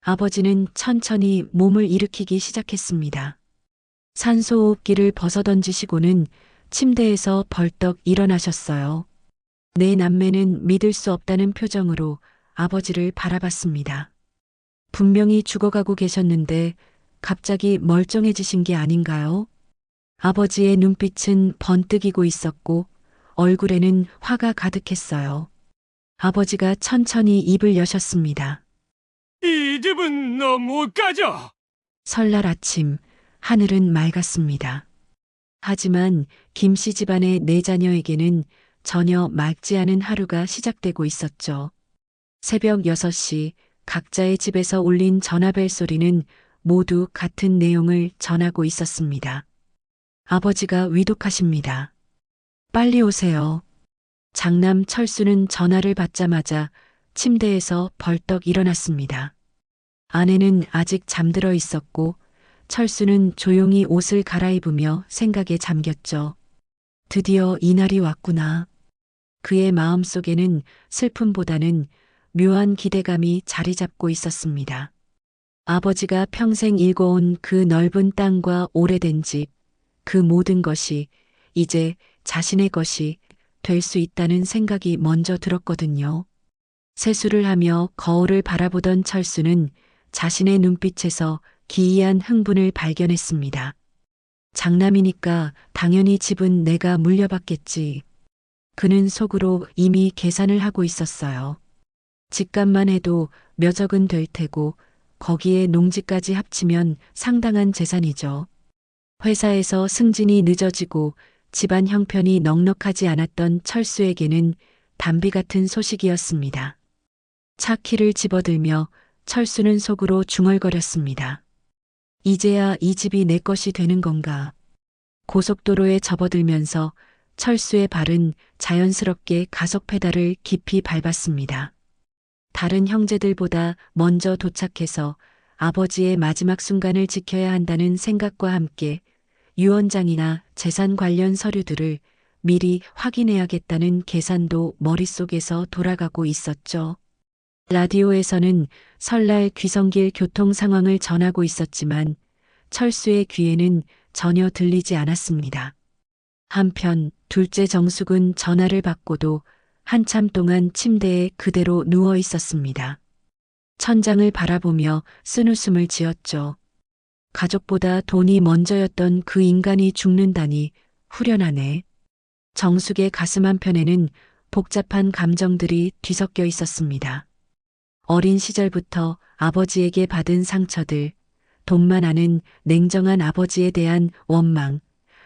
아버지는 천천히 몸을 일으키기 시작했습니다. 산소호흡기를 벗어던지시고는 침대에서 벌떡 일어나셨어요. 내 남매는 믿을 수 없다는 표정으로 아버지를 바라봤습니다. 분명히 죽어가고 계셨는데 갑자기 멀쩡해지신 게 아닌가요? 아버지의 눈빛은 번뜩이고 있었고 얼굴에는 화가 가득했어요. 아버지가 천천히 입을 여셨습니다. 이 집은 너무 까져. 설날 아침, 하늘은 맑았습니다. 하지만 김씨 집안의 네 자녀에게는 전혀 맑지 않은 하루가 시작되고 있었죠. 새벽 6시 각자의 집에서 울린 전화벨 소리는 모두 같은 내용을 전하고 있었습니다. 아버지가 위독하십니다. 빨리 오세요. 장남 철수는 전화를 받자마자 침대에서 벌떡 일어났습니다. 아내는 아직 잠들어 있었고 철수는 조용히 옷을 갈아입으며 생각에 잠겼죠. 드디어 이날이 왔구나. 그의 마음속에는 슬픔보다는 묘한 기대감이 자리 잡고 있었습니다. 아버지가 평생 일궈온 그 넓은 땅과 오래된 집, 그 모든 것이 이제 자신의 것이 될 수 있다는 생각이 먼저 들었거든요. 세수를 하며 거울을 바라보던 철수는 자신의 눈빛에서 기이한 흥분을 발견했습니다. 장남이니까 당연히 집은 내가 물려받겠지. 그는 속으로 이미 계산을 하고 있었어요. 집값만 해도 몇 억은 될 테고 거기에 농지까지 합치면 상당한 재산이죠. 회사에서 승진이 늦어지고 집안 형편이 넉넉하지 않았던 철수에게는 담비 같은 소식이었습니다. 차 키를 집어들며 철수는 속으로 중얼거렸습니다. 이제야 이 집이 내 것이 되는 건가. 고속도로에 접어들면서 철수의 발은 자연스럽게 가속 페달을 깊이 밟았습니다. 다른 형제들보다 먼저 도착해서 아버지의 마지막 순간을 지켜야 한다는 생각과 함께 유언장이나 재산 관련 서류들을 미리 확인해야겠다는 계산도 머릿속에서 돌아가고 있었죠. 라디오에서는 설날 귀성길 교통 상황을 전하고 있었지만 철수의 귀에는 전혀 들리지 않았습니다. 한편 둘째 정숙은 전화를 받고도 한참 동안 침대에 그대로 누워 있었습니다. 천장을 바라보며 쓴웃음을 지었죠. 가족보다 돈이 먼저였던 그 인간이 죽는다니 후련하네. 정숙의 가슴 한편에는 복잡한 감정들이 뒤섞여 있었습니다. 어린 시절부터 아버지에게 받은 상처들, 돈만 아는 냉정한 아버지에 대한 원망,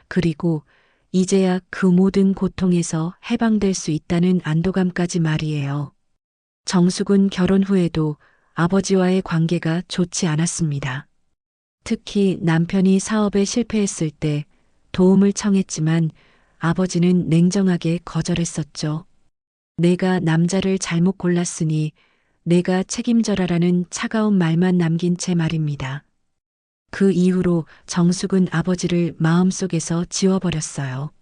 그리고 이제야 그 모든 고통에서 해방될 수 있다는 안도감까지 말이에요. 정숙은 결혼 후에도 아버지와의 관계가 좋지 않았습니다. 특히 남편이 사업에 실패했을 때 도움을 청했지만 아버지는 냉정하게 거절했었죠. 내가 남자를 잘못 골랐으니 내가 책임져라라는 차가운 말만 남긴 채 말입니다. 그 이후로 정숙은 아버지를 마음속에서 지워버렸어요.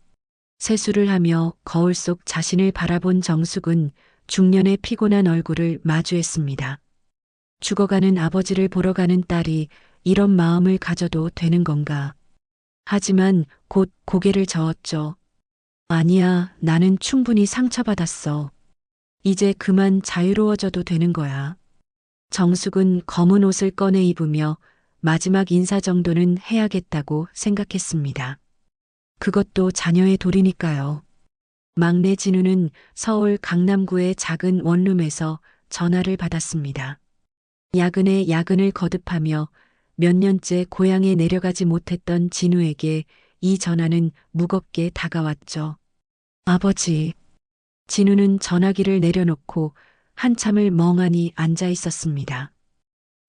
세수를 하며 거울 속 자신을 바라본 정숙은 중년의 피곤한 얼굴을 마주했습니다. 죽어가는 아버지를 보러 가는 딸이 이런 마음을 가져도 되는 건가. 하지만 곧 고개를 저었죠. 아니야, 나는 충분히 상처받았어. 이제 그만 자유로워져도 되는 거야. 정숙은 검은 옷을 꺼내 입으며 마지막 인사 정도는 해야겠다고 생각했습니다. 그것도 자녀의 도리니까요. 막내 진우는 서울 강남구의 작은 원룸에서 전화를 받았습니다. 야근에 야근을 거듭하며 몇 년째 고향에 내려가지 못했던 진우에게 이 전화는 무겁게 다가왔죠. 아버지. 진우는 전화기를 내려놓고 한참을 멍하니 앉아 있었습니다.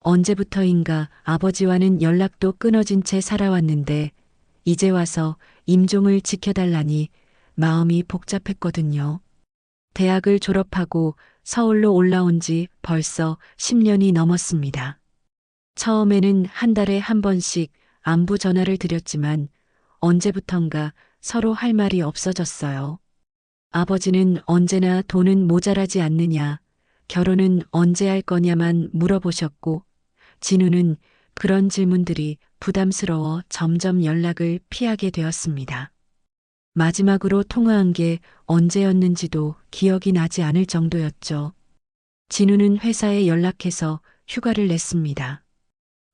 언제부터인가 아버지와는 연락도 끊어진 채 살아왔는데 이제 와서 임종을 지켜달라니 마음이 복잡했거든요. 대학을 졸업하고 서울로 올라온 지 벌써 10년이 넘었습니다. 처음에는 한 달에 한 번씩 안부 전화를 드렸지만 언제부턴가 서로 할 말이 없어졌어요. 아버지는 언제나 돈은 모자라지 않느냐, 결혼은 언제 할 거냐만 물어보셨고 진우는 그런 질문들이 부담스러워 점점 연락을 피하게 되었습니다. 마지막으로 통화한 게 언제였는지도 기억이 나지 않을 정도였죠. 진우는 회사에 연락해서 휴가를 냈습니다.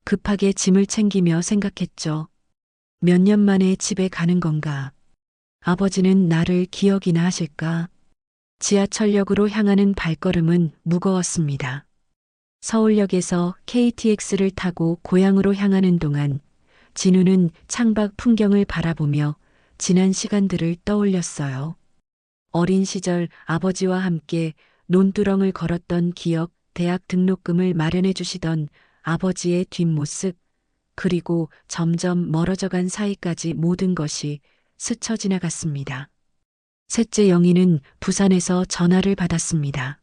급하게 짐을 챙기며 생각했죠. 몇 년 만에 집에 가는 건가? 아버지는 나를 기억이나 하실까? 지하철역으로 향하는 발걸음은 무거웠습니다. 서울역에서 KTX를 타고 고향으로 향하는 동안 진우는 창밖 풍경을 바라보며 지난 시간들을 떠올렸어요. 어린 시절 아버지와 함께 논두렁을 걸었던 기억, 대학 등록금을 마련해 주시던 아버지의 뒷모습, 그리고 점점 멀어져간 사이까지 모든 것이 스쳐 지나갔습니다. 셋째 영희는 부산에서 전화를 받았습니다.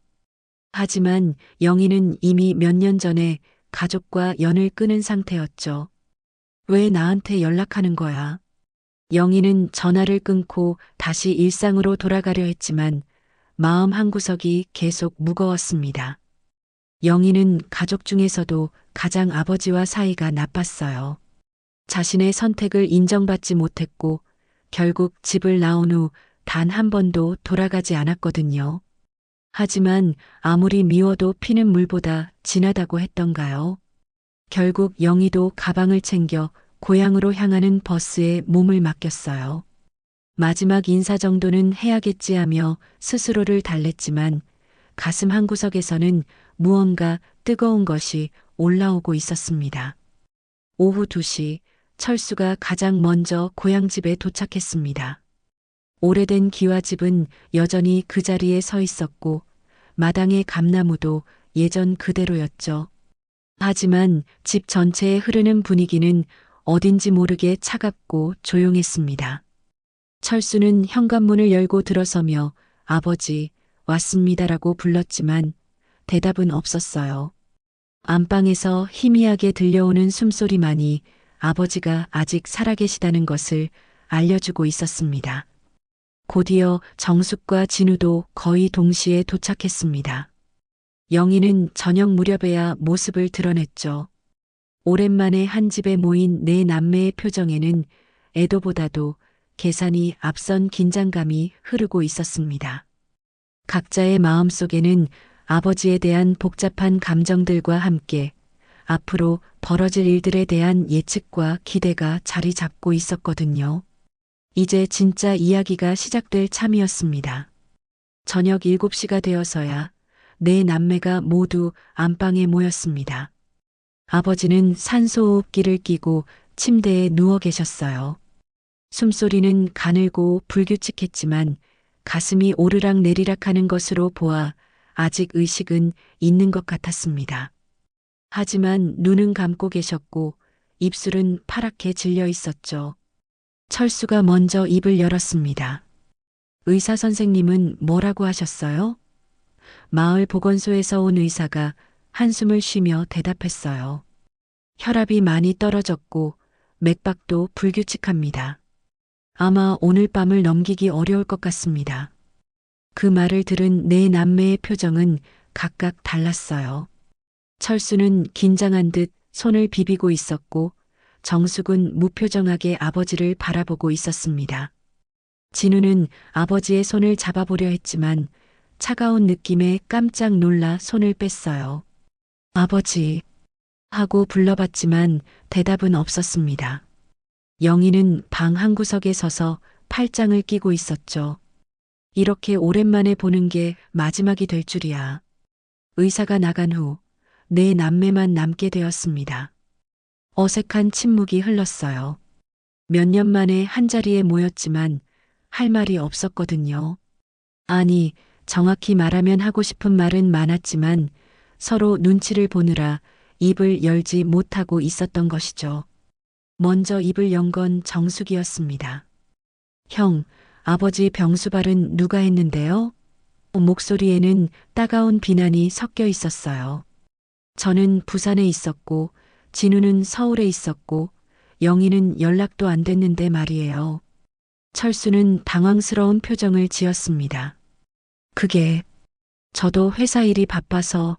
하지만 영희는 이미 몇 년 전에 가족과 연을 끊은 상태였죠. 왜 나한테 연락하는 거야? 영희는 전화를 끊고 다시 일상으로 돌아가려 했지만 마음 한구석이 계속 무거웠습니다. 영희는 가족 중에서도 가장 아버지와 사이가 나빴어요. 자신의 선택을 인정받지 못했고 결국 집을 나온 후 단 한 번도 돌아가지 않았거든요. 하지만 아무리 미워도 피는 물보다 진하다고 했던가요? 결국 영희도 가방을 챙겨 고향으로 향하는 버스에 몸을 맡겼어요. 마지막 인사 정도는 해야겠지 하며 스스로를 달랬지만 가슴 한구석에서는 무언가 뜨거운 것이 올라오고 있었습니다. 오후 2시 철수가 가장 먼저 고향집에 도착했습니다. 오래된 기와집은 여전히 그 자리에 서 있었고 마당의 감나무도 예전 그대로였죠. 하지만 집 전체에 흐르는 분위기는 어딘지 모르게 차갑고 조용했습니다. 철수는 현관문을 열고 들어서며 아버지, 왔습니다라고 불렀지만 대답은 없었어요. 안방에서 희미하게 들려오는 숨소리만이 아버지가 아직 살아계시다는 것을 알려주고 있었습니다. 곧이어 정숙과 진우도 거의 동시에 도착했습니다. 영희는 저녁 무렵에야 모습을 드러냈죠. 오랜만에 한 집에 모인 네 남매의 표정에는 애도보다도 계산이 앞선 긴장감이 흐르고 있었습니다. 각자의 마음속에는 아버지에 대한 복잡한 감정들과 함께 앞으로 벌어질 일들에 대한 예측과 기대가 자리 잡고 있었거든요. 이제 진짜 이야기가 시작될 참이었습니다. 저녁 7시가 되어서야 네 남매가 모두 안방에 모였습니다. 아버지는 산소호흡기를 끼고 침대에 누워 계셨어요. 숨소리는 가늘고 불규칙했지만 가슴이 오르락 내리락 하는 것으로 보아 아직 의식은 있는 것 같았습니다. 하지만 눈은 감고 계셨고 입술은 파랗게 질려 있었죠. 철수가 먼저 입을 열었습니다. 의사 선생님은 뭐라고 하셨어요? 마을 보건소에서 온 의사가 한숨을 쉬며 대답했어요. 혈압이 많이 떨어졌고 맥박도 불규칙합니다. 아마 오늘 밤을 넘기기 어려울 것 같습니다. 그 말을 들은 네 남매의 표정은 각각 달랐어요. 철수는 긴장한 듯 손을 비비고 있었고 정숙은 무표정하게 아버지를 바라보고 있었습니다. 진우는 아버지의 손을 잡아보려 했지만 차가운 느낌에 깜짝 놀라 손을 뺐어요. 아버지 하고 불러봤지만 대답은 없었습니다. 영희는 방 한구석에 서서 팔짱을 끼고 있었죠. 이렇게 오랜만에 보는 게 마지막이 될 줄이야. 의사가 나간 후 네 남매만 남게 되었습니다. 어색한 침묵이 흘렀어요. 몇 년 만에 한자리에 모였지만 할 말이 없었거든요. 아니, 정확히 말하면 하고 싶은 말은 많았지만 서로 눈치를 보느라 입을 열지 못하고 있었던 것이죠. 먼저 입을 연 건 정숙이었습니다. 형, 아버지 병수발은 누가 했는데요? 목소리에는 따가운 비난이 섞여 있었어요. 저는 부산에 있었고 진우는 서울에 있었고 영희는 연락도 안 됐는데 말이에요. 철수는 당황스러운 표정을 지었습니다. 그게 저도 회사 일이 바빠서요?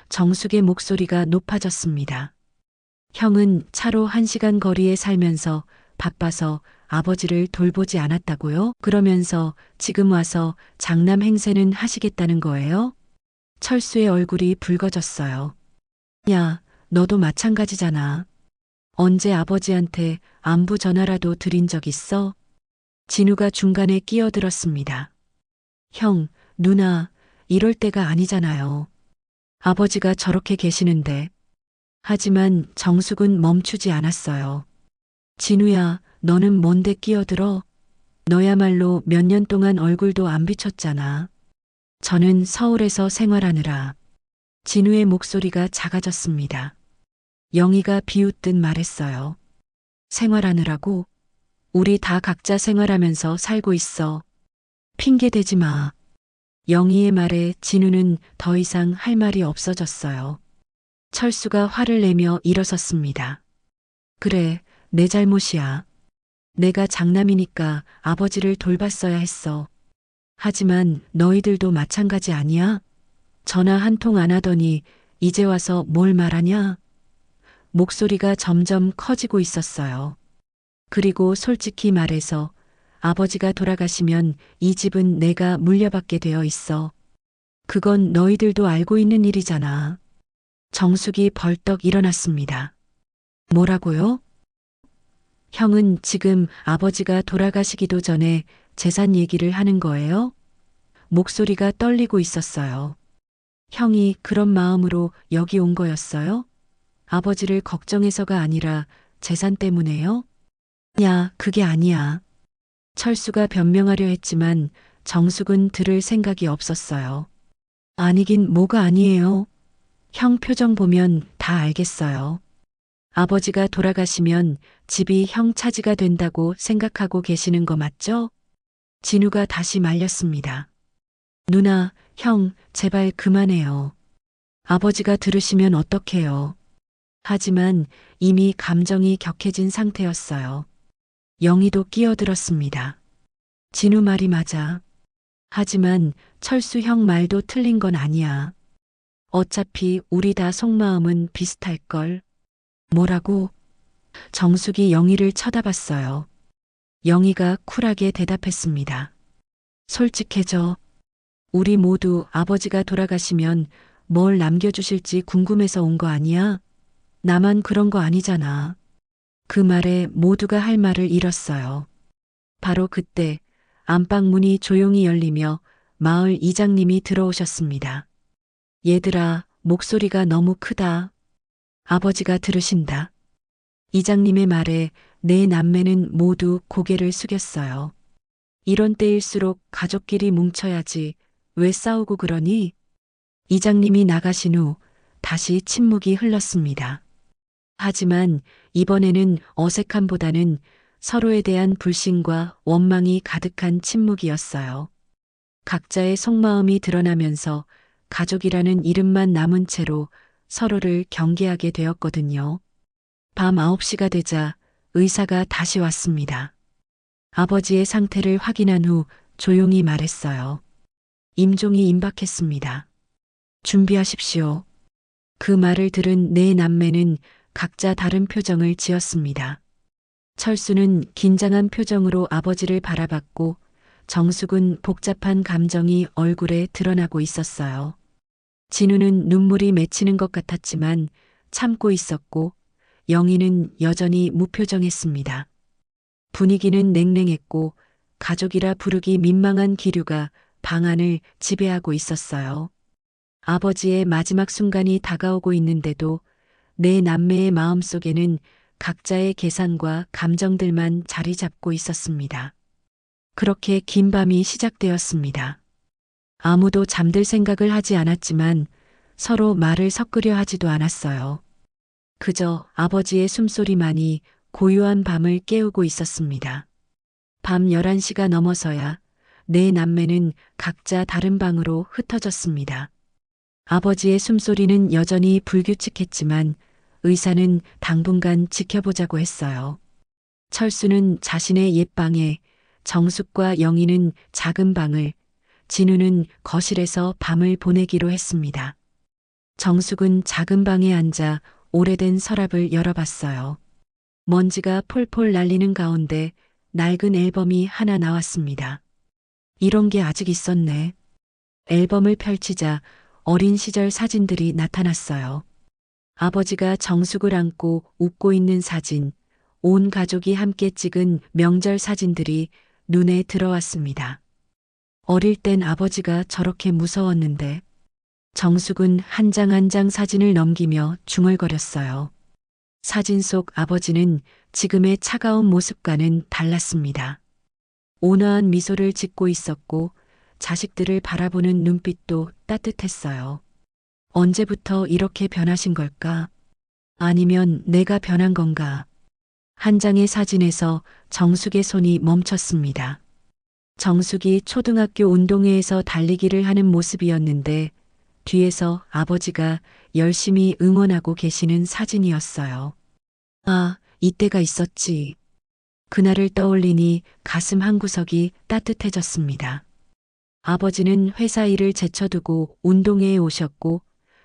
정숙의 목소리가 높아졌습니다. 형은 차로 1시간 거리에 살면서 바빠서 아버지를 돌보지 않았다고요? 그러면서 지금 와서 장남 행세는 하시겠다는 거예요? 철수의 얼굴이 붉어졌어요. 야, 너도 마찬가지잖아. 언제 아버지한테 안부 전화라도 드린 적 있어? 진우가 중간에 끼어들었습니다. 형, 누나, 이럴 때가 아니잖아요. 아버지가 저렇게 계시는데. 하지만 정숙은 멈추지 않았어요. 진우야, 너는 뭔데 끼어들어? 너야말로 몇 년 동안 얼굴도 안 비쳤잖아. 저는 서울에서 생활하느라. 진우의 목소리가 작아졌습니다. 영희가 비웃듯 말했어요. 생활하느라고? 우리 다 각자 생활하면서 살고 있어. 핑계 대지 마. 영희의 말에 진우는 더 이상 할 말이 없어졌어요. 철수가 화를 내며 일어섰습니다. 그래, 내 잘못이야. 내가 장남이니까 아버지를 돌봤어야 했어. 하지만 너희들도 마찬가지 아니야? 전화 한 통 안 하더니 이제 와서 뭘 말하냐? 목소리가 점점 커지고 있었어요. 그리고 솔직히 말해서 아버지가 돌아가시면 이 집은 내가 물려받게 되어 있어. 그건 너희들도 알고 있는 일이잖아. 정숙이 벌떡 일어났습니다. 뭐라고요? 형은 지금 아버지가 돌아가시기도 전에 재산 얘기를 하는 거예요? 목소리가 떨리고 있었어요. 형이 그런 마음으로 여기 온 거였어요? 아버지를 걱정해서가 아니라 재산 때문에요? 야, 그게 아니야. 철수가 변명하려 했지만 정숙은 들을 생각이 없었어요. 아니긴 뭐가 아니에요. 형 표정 보면 다 알겠어요. 아버지가 돌아가시면 집이 형 차지가 된다고 생각하고 계시는 거 맞죠? 진우가 다시 말렸습니다. 누나, 형, 제발 그만해요. 아버지가 들으시면 어떡해요. 하지만 이미 감정이 격해진 상태였어요. 영희도 끼어들었습니다. 진우 말이 맞아. 하지만 철수 형 말도 틀린 건 아니야. 어차피 우리 다 속마음은 비슷할걸. 뭐라고? 정숙이 영희를 쳐다봤어요. 영희가 쿨하게 대답했습니다. 솔직해져. 우리 모두 아버지가 돌아가시면 뭘 남겨주실지 궁금해서 온 거 아니야? 나만 그런 거 아니잖아. 그 말에 모두가 할 말을 잃었어요. 바로 그때 안방 문이 조용히 열리며 마을 이장님이 들어오셨습니다. 얘들아, 목소리가 너무 크다. 아버지가 들으신다. 이장님의 말에 네 남매는 모두 고개를 숙였어요. 이런 때일수록 가족끼리 뭉쳐야지. 왜 싸우고 그러니? 이장님이 나가신 후 다시 침묵이 흘렀습니다. 하지만 이번에는 어색함보다는 서로에 대한 불신과 원망이 가득한 침묵이었어요. 각자의 속마음이 드러나면서 가족이라는 이름만 남은 채로 서로를 경계하게 되었거든요. 밤 9시가 되자 의사가 다시 왔습니다. 아버지의 상태를 확인한 후 조용히 말했어요. 임종이 임박했습니다. 준비하십시오. 그 말을 들은 네 남매는 각자 다른 표정을 지었습니다. 철수는 긴장한 표정으로 아버지를 바라봤고 정숙은 복잡한 감정이 얼굴에 드러나고 있었어요. 진우는 눈물이 맺히는 것 같았지만 참고 있었고 영희는 여전히 무표정했습니다. 분위기는 냉랭했고 가족이라 부르기 민망한 기류가 방 안을 지배하고 있었어요. 아버지의 마지막 순간이 다가오고 있는데도 내 남매의 마음속에는 각자의 계산과 감정들만 자리 잡고 있었습니다. 그렇게 긴 밤이 시작되었습니다. 아무도 잠들 생각을 하지 않았지만 서로 말을 섞으려 하지도 않았어요. 그저 아버지의 숨소리만이 고요한 밤을 깨우고 있었습니다. 밤 11시가 넘어서야 네 남매는 각자 다른 방으로 흩어졌습니다. 아버지의 숨소리는 여전히 불규칙했지만 의사는 당분간 지켜보자고 했어요. 철수는 자신의 옛방에, 정숙과 영희는 작은 방을, 진우는 거실에서 밤을 보내기로 했습니다. 정숙은 작은 방에 앉아 오래된 서랍을 열어봤어요. 먼지가 폴폴 날리는 가운데 낡은 앨범이 하나 나왔습니다. 이런 게 아직 있었네. 앨범을 펼치자 어린 시절 사진들이 나타났어요. 아버지가 정숙을 안고 웃고 있는 사진, 온 가족이 함께 찍은 명절 사진들이 눈에 들어왔습니다. 어릴 땐 아버지가 저렇게 무서웠는데 정숙은 한 장 한 장 사진을 넘기며 중얼거렸어요. 사진 속 아버지는 지금의 차가운 모습과는 달랐습니다. 온화한 미소를 짓고 있었고 자식들을 바라보는 눈빛도 따뜻했어요. 언제부터 이렇게 변하신 걸까? 아니면 내가 변한 건가? 한 장의 사진에서 정숙의 손이 멈췄습니다. 정숙이 초등학교 운동회에서 달리기를 하는 모습이었는데 뒤에서 아버지가 열심히 응원하고 계시는 사진이었어요. 아, 이때가 있었지. 그날을 떠올리니 가슴 한구석이 따뜻해졌습니다. 아버지는 회사 일을 제쳐두고 운동회에 오셨고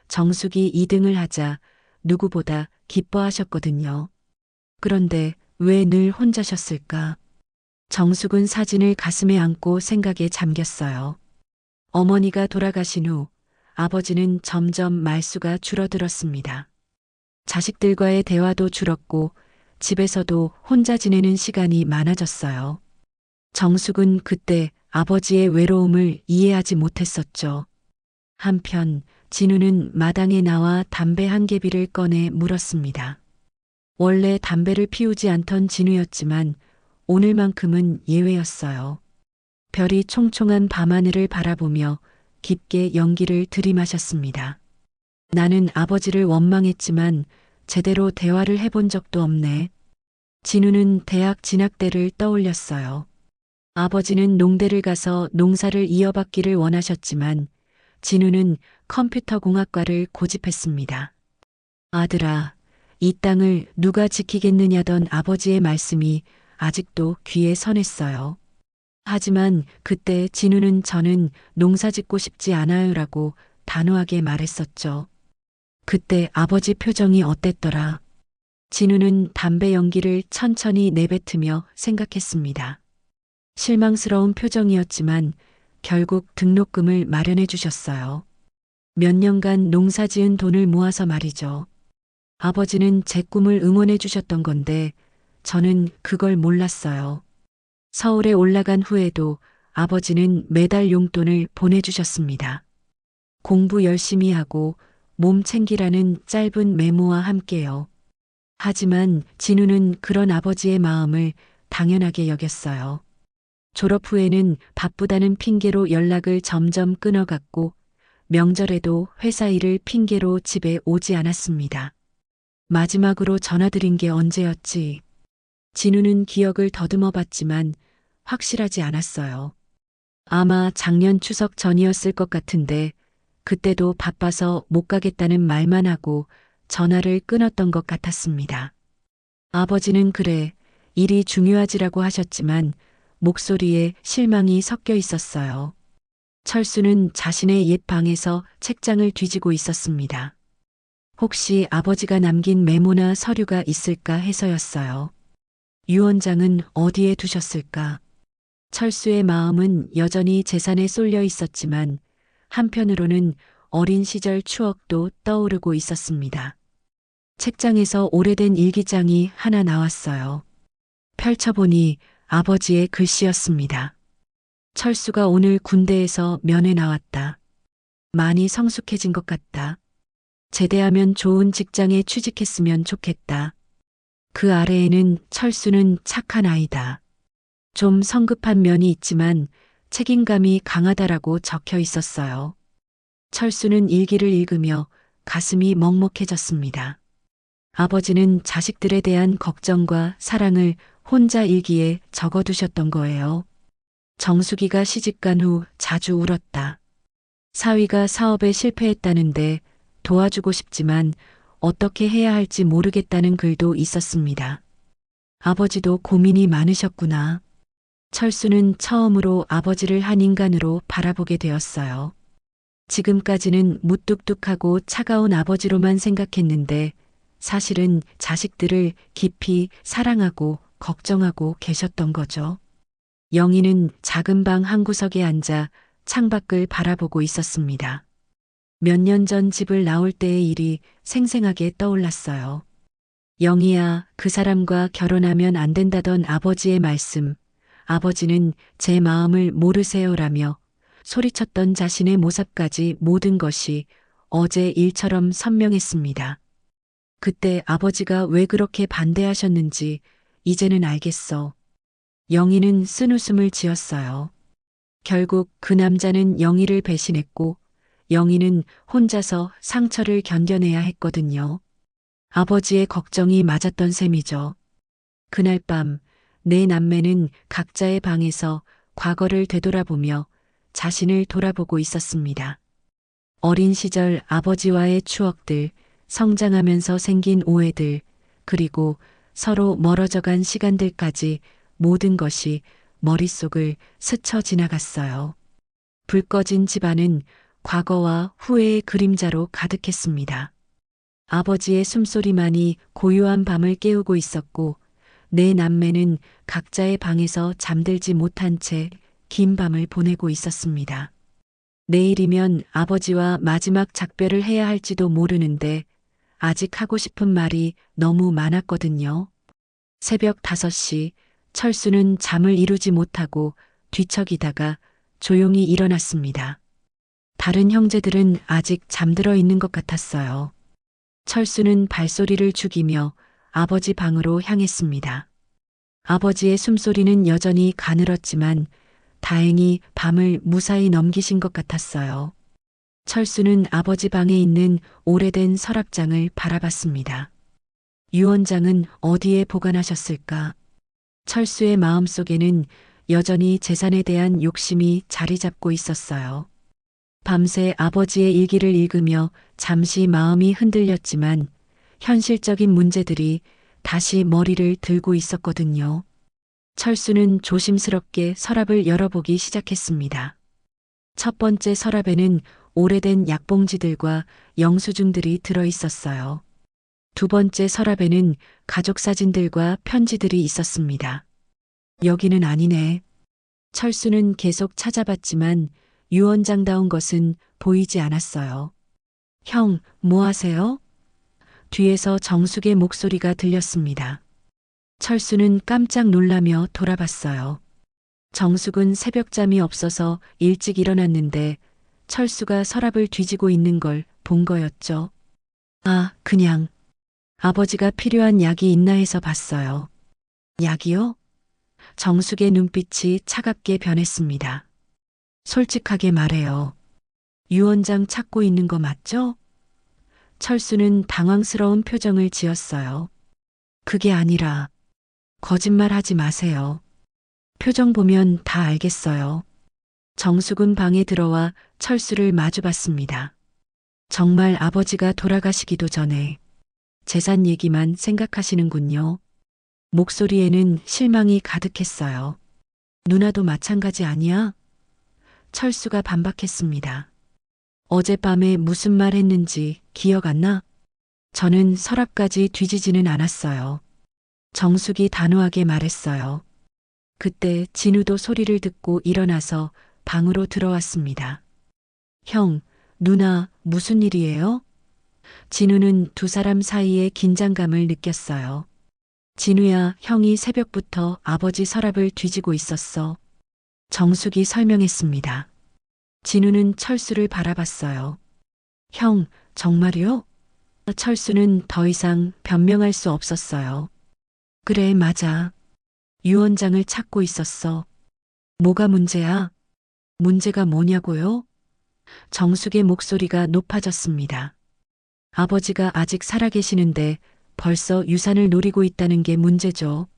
정숙이 2등을 하자 누구보다 기뻐하셨거든요. 그런데 왜 늘 혼자셨을까? 정숙은 사진을 가슴에 안고 생각에 잠겼어요. 어머니가 돌아가신 후 아버지는 점점 말수가 줄어들었습니다. 자식들과의 대화도 줄었고 집에서도 혼자 지내는 시간이 많아졌어요. 정숙은 그때 아버지의 외로움을 이해하지 못했었죠. 한편 진우는 마당에 나와 담배 한 개비를 꺼내 물었습니다. 원래 담배를 피우지 않던 진우였지만 오늘만큼은 예외였어요. 별이 총총한 밤하늘을 바라보며 깊게 연기를 들이마셨습니다. 나는 아버지를 원망했지만 제대로 대화를 해본 적도 없네. 진우는 대학 진학 때를 떠올렸어요. 아버지는 농대를 가서 농사를 이어받기를 원하셨지만 진우는 컴퓨터공학과를 고집했습니다. 아들아, 이 땅을 누가 지키겠느냐던 아버지의 말씀이 아직도 귀에 선했어요. 하지만 그때 진우는 저는 농사 짓고 싶지 않아요라고 단호하게 말했었죠. 그때 아버지 표정이 어땠더라? 진우는 담배 연기를 천천히 내뱉으며 생각했습니다. 실망스러운 표정이었지만 결국 등록금을 마련해 주셨어요. 몇 년간 농사 지은 돈을 모아서 말이죠. 아버지는 제 꿈을 응원해 주셨던 건데 저는 그걸 몰랐어요. 서울에 올라간 후에도 아버지는 매달 용돈을 보내주셨습니다. 공부 열심히 하고 몸 챙기라는 짧은 메모와 함께요. 하지만 진우는 그런 아버지의 마음을 당연하게 여겼어요. 졸업 후에는 바쁘다는 핑계로 연락을 점점 끊어갔고 명절에도 회사 일을 핑계로 집에 오지 않았습니다. 마지막으로 전화드린 게 언제였지? 진우는 기억을 더듬어 봤지만 확실하지 않았어요. 아마 작년 추석 전이었을 것 같은데 그때도 바빠서 못 가겠다는 말만 하고 전화를 끊었던 것 같았습니다. 아버지는 그래, 일이 중요하지라고 하셨지만 목소리에 실망이 섞여 있었어요. 철수는 자신의 옛 방에서 책장을 뒤지고 있었습니다. 혹시 아버지가 남긴 메모나 서류가 있을까 해서였어요. 유 원장은 어디에 두셨을까? 철수의 마음은 여전히 재산에 쏠려 있었지만 한편으로는 어린 시절 추억도 떠오르고 있었습니다. 책장에서 오래된 일기장이 하나 나왔어요. 펼쳐보니 아버지의 글씨였습니다. 철수가 오늘 군대에서 면회 나왔다. 많이 성숙해진 것 같다. 제대하면 좋은 직장에 취직했으면 좋겠다. 그 아래에는 철수는 착한 아이다. 좀 성급한 면이 있지만 책임감이 강하다라고 적혀 있었어요. 철수는 일기를 읽으며 가슴이 먹먹해졌습니다. 아버지는 자식들에 대한 걱정과 사랑을 혼자 일기에 적어두셨던 거예요. 정숙이가 시집간 후 자주 울었다. 사위가 사업에 실패했다는데 도와주고 싶지만 어떻게 해야 할지 모르겠다는 글도 있었습니다. 아버지도 고민이 많으셨구나. 철수는 처음으로 아버지를 한 인간으로 바라보게 되었어요. 지금까지는 무뚝뚝하고 차가운 아버지로만 생각했는데 사실은 자식들을 깊이 사랑하고 걱정하고 계셨던 거죠. 영희는 작은 방 한 구석에 앉아 창밖을 바라보고 있었습니다. 몇 년 전 집을 나올 때의 일이 생생하게 떠올랐어요. 영희야, 그 사람과 결혼하면 안 된다던 아버지의 말씀. 아버지는 제 마음을 모르세요라며 소리쳤던 자신의 모습까지 모든 것이 어제 일처럼 선명했습니다. 그때 아버지가 왜 그렇게 반대하셨는지 이제는 알겠어. 영희는 쓴웃음을 지었어요. 결국 그 남자는 영희를 배신했고 영희는 혼자서 상처를 견뎌내야 했거든요. 아버지의 걱정이 맞았던 셈이죠. 그날 밤 내 남매는 각자의 방에서 과거를 되돌아보며 자신을 돌아보고 있었습니다. 어린 시절 아버지와의 추억들, 성장하면서 생긴 오해들, 그리고 서로 멀어져간 시간들까지 모든 것이 머릿속을 스쳐 지나갔어요. 불 꺼진 집안은 과거와 후회의 그림자로 가득했습니다. 아버지의 숨소리만이 고요한 밤을 깨우고 있었고 내 남매는 각자의 방에서 잠들지 못한 채 긴 밤을 보내고 있었습니다. 내일이면 아버지와 마지막 작별을 해야 할지도 모르는데 아직 하고 싶은 말이 너무 많았거든요. 새벽 5시 철수는 잠을 이루지 못하고 뒤척이다가 조용히 일어났습니다. 다른 형제들은 아직 잠들어 있는 것 같았어요. 철수는 발소리를 죽이며 아버지 방으로 향했습니다. 아버지의 숨소리는 여전히 가늘었지만 다행히 밤을 무사히 넘기신 것 같았어요. 철수는 아버지 방에 있는 오래된 서랍장을 바라봤습니다. 유언장은 어디에 보관하셨을까? 철수의 마음속에는 여전히 재산에 대한 욕심이 자리 잡고 있었어요. 밤새 아버지의 일기를 읽으며 잠시 마음이 흔들렸지만 현실적인 문제들이 다시 머리를 들고 있었거든요. 철수는 조심스럽게 서랍을 열어보기 시작했습니다. 첫 번째 서랍에는 오래된 약봉지들과 영수증들이 들어 있었어요. 두 번째 서랍에는 가족 사진들과 편지들이 있었습니다. 여기는 아니네. 철수는 계속 찾아봤지만 유언장다운 것은 보이지 않았어요. 형, 뭐 하세요? 뒤에서 정숙의 목소리가 들렸습니다. 철수는 깜짝 놀라며 돌아봤어요. 정숙은 새벽잠이 없어서 일찍 일어났는데 철수가 서랍을 뒤지고 있는 걸 본 거였죠. 아, 그냥 아버지가 필요한 약이 있나 해서 봤어요. 약이요? 정숙의 눈빛이 차갑게 변했습니다. 솔직하게 말해요. 유언장 찾고 있는 거 맞죠? 철수는 당황스러운 표정을 지었어요. 그게 아니라 거짓말 하지 마세요. 표정 보면 다 알겠어요. 정숙은 방에 들어와 철수를 마주봤습니다. 정말 아버지가 돌아가시기도 전에 재산 얘기만 생각하시는군요. 목소리에는 실망이 가득했어요. 누나도 마찬가지 아니야? 철수가 반박했습니다. 어젯밤에 무슨 말 했는지 기억 안 나? 저는 서랍까지 뒤지지는 않았어요. 정숙이 단호하게 말했어요. 그때 진우도 소리를 듣고 일어나서 방으로 들어왔습니다. 형, 누나, 무슨 일이에요? 진우는 두 사람 사이의 긴장감을 느꼈어요. 진우야, 형이 새벽부터 아버지 서랍을 뒤지고 있었어. 정숙이 설명했습니다. 진우는 철수를 바라봤어요. 형, 정말이요? 철수는 더 이상 변명할 수 없었어요. 그래, 맞아. 유언장을 찾고 있었어. 뭐가 문제야? 문제가 뭐냐고요? 정숙의 목소리가 높아졌습니다. 아버지가 아직 살아계시는데 벌써 유산을 노리고 있다는 게 문제죠.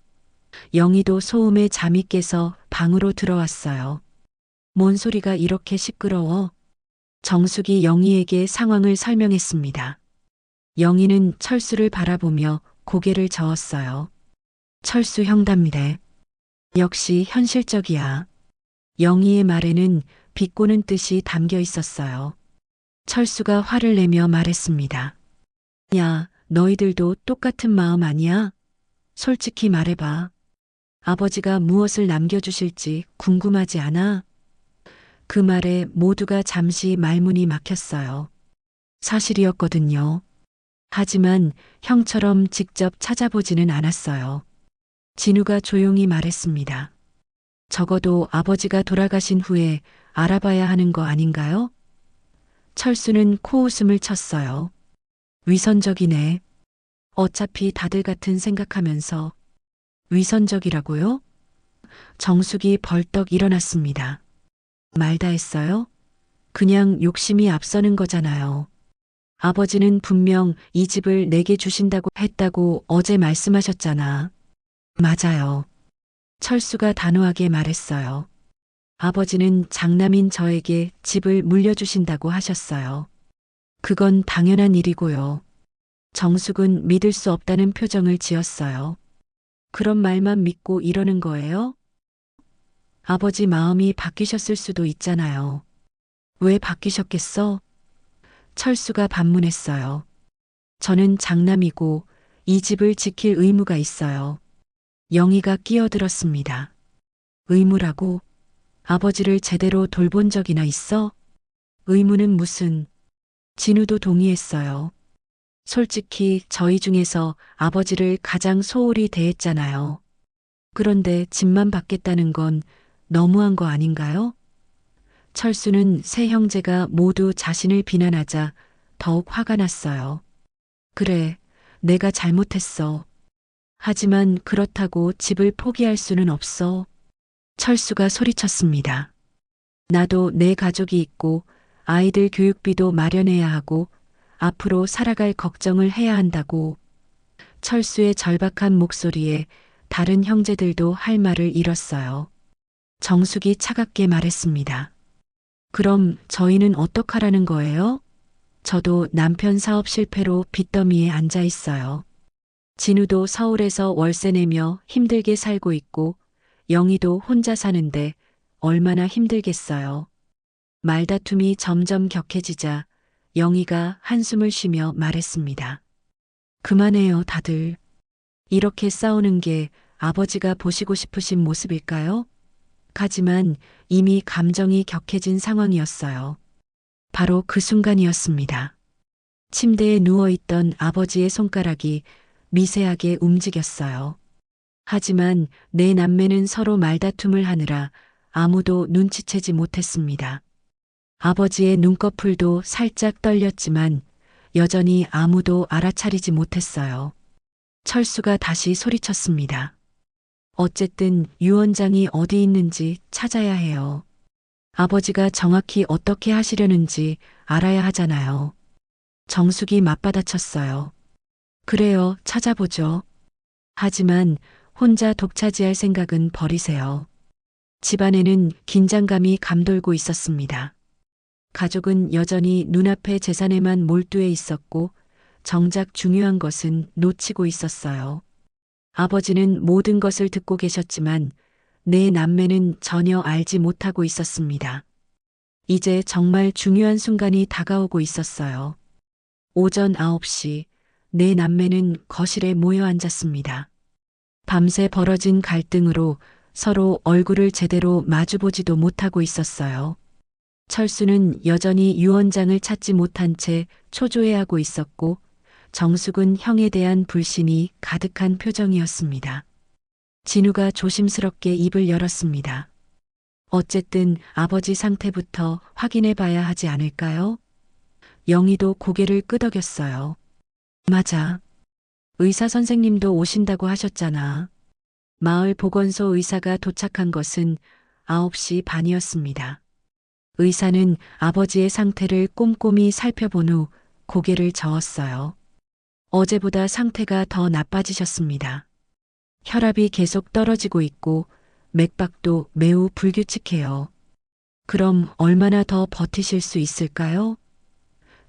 영희도 소음에 잠이 깨서 방으로 들어왔어요. 뭔 소리가 이렇게 시끄러워? 정숙이 영희에게 상황을 설명했습니다. 영희는 철수를 바라보며 고개를 저었어요. 철수 형답니다. 역시 현실적이야. 영희의 말에는 비꼬는 뜻이 담겨 있었어요. 철수가 화를 내며 말했습니다. 야, 너희들도 똑같은 마음 아니야? 솔직히 말해봐. 아버지가 무엇을 남겨주실지 궁금하지 않아? 그 말에 모두가 잠시 말문이 막혔어요. 사실이었거든요. 하지만 형처럼 직접 찾아보지는 않았어요. 진우가 조용히 말했습니다. 적어도 아버지가 돌아가신 후에 알아봐야 하는 거 아닌가요? 철수는 코웃음을 쳤어요. 위선적이네. 어차피 다들 같은 생각하면서. 위선적이라고요? 정숙이 벌떡 일어났습니다. 말다 했어요? 그냥 욕심이 앞서는 거잖아요. 아버지는 분명 이 집을 내게 주신다고 했다고 어제 말씀하셨잖아. 맞아요. 철수가 단호하게 말했어요. 아버지는 장남인 저에게 집을 물려주신다고 하셨어요. 그건 당연한 일이고요. 정숙은 믿을 수 없다는 표정을 지었어요. 그런 말만 믿고 이러는 거예요? 아버지 마음이 바뀌셨을 수도 있잖아요. 왜 바뀌셨겠어? 철수가 반문했어요. 저는 장남이고 이 집을 지킬 의무가 있어요. 영희가 끼어들었습니다. 의무라고? 아버지를 제대로 돌본 적이나 있어? 의무는 무슨? 진우도 동의했어요. 솔직히 저희 중에서 아버지를 가장 소홀히 대했잖아요. 그런데 집만 받겠다는 건 너무한 거 아닌가요? 철수는 세 형제가 모두 자신을 비난하자 더욱 화가 났어요. 그래, 내가 잘못했어. 하지만 그렇다고 집을 포기할 수는 없어. 철수가 소리쳤습니다. 나도 내 가족이 있고 아이들 교육비도 마련해야 하고 앞으로 살아갈 걱정을 해야 한다고. 철수의 절박한 목소리에 다른 형제들도 할 말을 잃었어요. 정숙이 차갑게 말했습니다. 그럼 저희는 어떡하라는 거예요? 저도 남편 사업 실패로 빚더미에 앉아 있어요. 진우도 서울에서 월세 내며 힘들게 살고 있고 영희도 혼자 사는데 얼마나 힘들겠어요. 말다툼이 점점 격해지자 영희가 한숨을 쉬며 말했습니다. 그만해요, 다들. 이렇게 싸우는 게 아버지가 보시고 싶으신 모습일까요? 하지만 이미 감정이 격해진 상황이었어요. 바로 그 순간이었습니다. 침대에 누워있던 아버지의 손가락이 미세하게 움직였어요. 하지만 네 남매는 서로 말다툼을 하느라 아무도 눈치채지 못했습니다. 아버지의 눈꺼풀도 살짝 떨렸지만 여전히 아무도 알아차리지 못했어요. 철수가 다시 소리쳤습니다. 어쨌든 유 원장이 어디 있는지 찾아야 해요. 아버지가 정확히 어떻게 하시려는지 알아야 하잖아요. 정숙이 맞받아쳤어요. 그래요, 찾아보죠. 하지만 혼자 독차지할 생각은 버리세요. 집안에는 긴장감이 감돌고 있었습니다. 가족은 여전히 눈앞의 재산에만 몰두해 있었고 정작 중요한 것은 놓치고 있었어요. 아버지는 모든 것을 듣고 계셨지만 네 남매는 전혀 알지 못하고 있었습니다. 이제 정말 중요한 순간이 다가오고 있었어요. 오전 9시 네 남매는 거실에 모여 앉았습니다. 밤새 벌어진 갈등으로 서로 얼굴을 제대로 마주보지도 못하고 있었어요. 철수는 여전히 유 원장을 찾지 못한 채 초조해하고 있었고 정숙은 형에 대한 불신이 가득한 표정이었습니다. 진우가 조심스럽게 입을 열었습니다. 어쨌든 아버지 상태부터 확인해 봐야 하지 않을까요? 영희도 고개를 끄덕였어요. 맞아. 의사 선생님도 오신다고 하셨잖아. 마을 보건소 의사가 도착한 것은 9시 반이었습니다. 의사는 아버지의 상태를 꼼꼼히 살펴본 후 고개를 저었어요. 어제보다 상태가 더 나빠지셨습니다. 혈압이 계속 떨어지고 있고 맥박도 매우 불규칙해요. 그럼 얼마나 더 버티실 수 있을까요?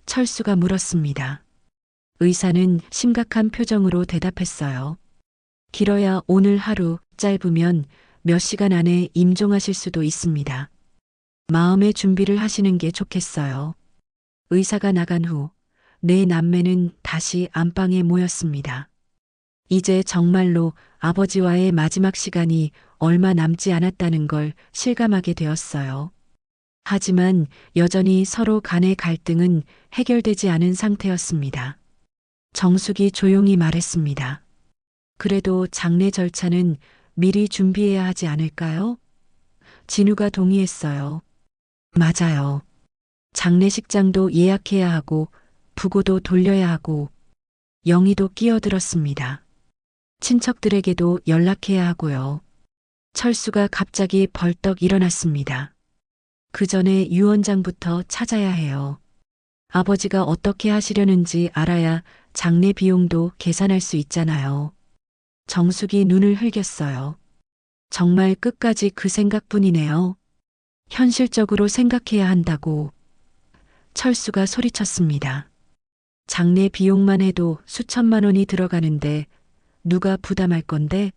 철수가 물었습니다. 의사는 심각한 표정으로 대답했어요. 길어야 오늘 하루, 짧으면 몇 시간 안에 임종하실 수도 있습니다. 마음의 준비를 하시는 게 좋겠어요. 의사가 나간 후 네 남매는 다시 안방에 모였습니다. 이제 정말로 아버지와의 마지막 시간이 얼마 남지 않았다는 걸 실감하게 되었어요. 하지만 여전히 서로 간의 갈등은 해결되지 않은 상태였습니다. 정숙이 조용히 말했습니다. 그래도 장례 절차는 미리 준비해야 하지 않을까요? 진우가 동의했어요. 맞아요. 장례식장도 예약해야 하고 부고도 돌려야 하고 영희도 끼어들었습니다. 친척들에게도 연락해야 하고요. 철수가 갑자기 벌떡 일어났습니다. 그 전에 유원장부터 찾아야 해요. 아버지가 어떻게 하시려는지 알아야 장례 비용도 계산할 수 있잖아요. 정숙이 눈을 흘겼어요. 정말 끝까지 그 생각뿐이네요. 현실적으로 생각해야 한다고 철수가 소리쳤습니다. 장례 비용만 해도 수천만 원이 들어가는데 누가 부담할 건데?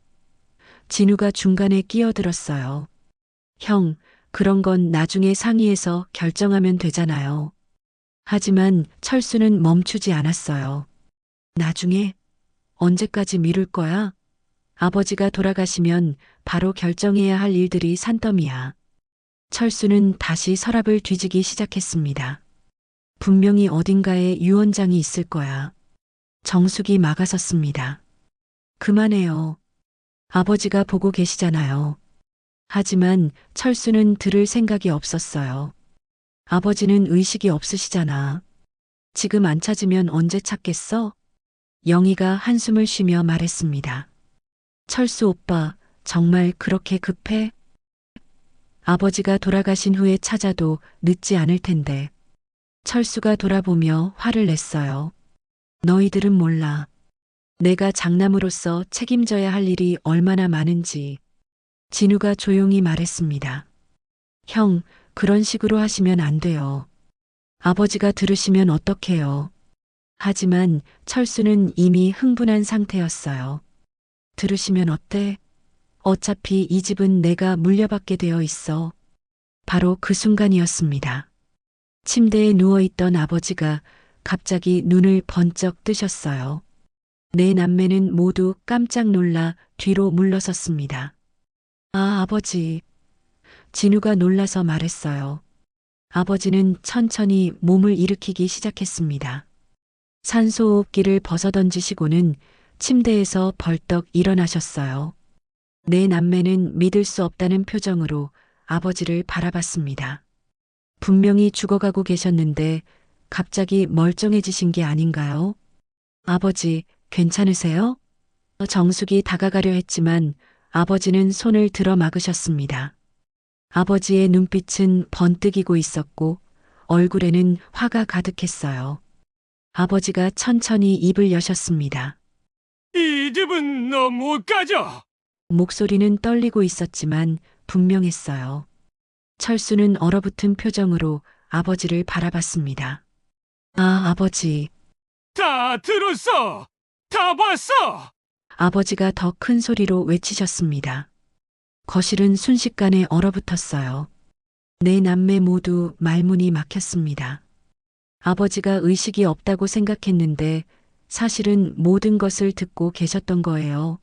진우가 중간에 끼어들었어요. 형, 그런 건 나중에 상의해서 결정하면 되잖아요. 하지만 철수는 멈추지 않았어요. 나중에? 언제까지 미룰 거야? 아버지가 돌아가시면 바로 결정해야 할 일들이 산더미야. 철수는 다시 서랍을 뒤지기 시작했습니다. 분명히 어딘가에 유언장이 있을 거야. 정숙이 막아섰습니다. 그만해요. 아버지가 보고 계시잖아요. 하지만 철수는 들을 생각이 없었어요. 아버지는 의식이 없으시잖아. 지금 안 찾으면 언제 찾겠어? 영희가 한숨을 쉬며 말했습니다. 철수 오빠, 정말 그렇게 급해? 아버지가 돌아가신 후에 찾아도 늦지 않을 텐데. 철수가 돌아보며 화를 냈어요. 너희들은 몰라. 내가 장남으로서 책임져야 할 일이 얼마나 많은지. 진우가 조용히 말했습니다. 형, 그런 식으로 하시면 안 돼요. 아버지가 들으시면 어떡해요. 하지만 철수는 이미 흥분한 상태였어요. 들으시면 어때? 어차피 이 집은 내가 물려받게 되어 있어. 바로 그 순간이었습니다. 침대에 누워있던 아버지가 갑자기 눈을 번쩍 뜨셨어요. 네 남매는 모두 깜짝 놀라 뒤로 물러섰습니다. 아, 아버지. 진우가 놀라서 말했어요. 아버지는 천천히 몸을 일으키기 시작했습니다. 산소호흡기를 벗어던지시고는 침대에서 벌떡 일어나셨어요. 네 남매는 믿을 수 없다는 표정으로 아버지를 바라봤습니다. 분명히 죽어가고 계셨는데 갑자기 멀쩡해지신 게 아닌가요? 아버지, 괜찮으세요? 정숙이 다가가려 했지만 아버지는 손을 들어 막으셨습니다. 아버지의 눈빛은 번뜩이고 있었고 얼굴에는 화가 가득했어요. 아버지가 천천히 입을 여셨습니다. 이 집은 너 못 가져. 목소리는 떨리고 있었지만 분명했어요. 철수는 얼어붙은 표정으로 아버지를 바라봤습니다. 아, 아버지. 다 들었어. 다 봤어. 아버지가 더 큰 소리로 외치셨습니다. 거실은 순식간에 얼어붙었어요. 네 남매 모두 말문이 막혔습니다. 아버지가 의식이 없다고 생각했는데 사실은 모든 것을 듣고 계셨던 거예요.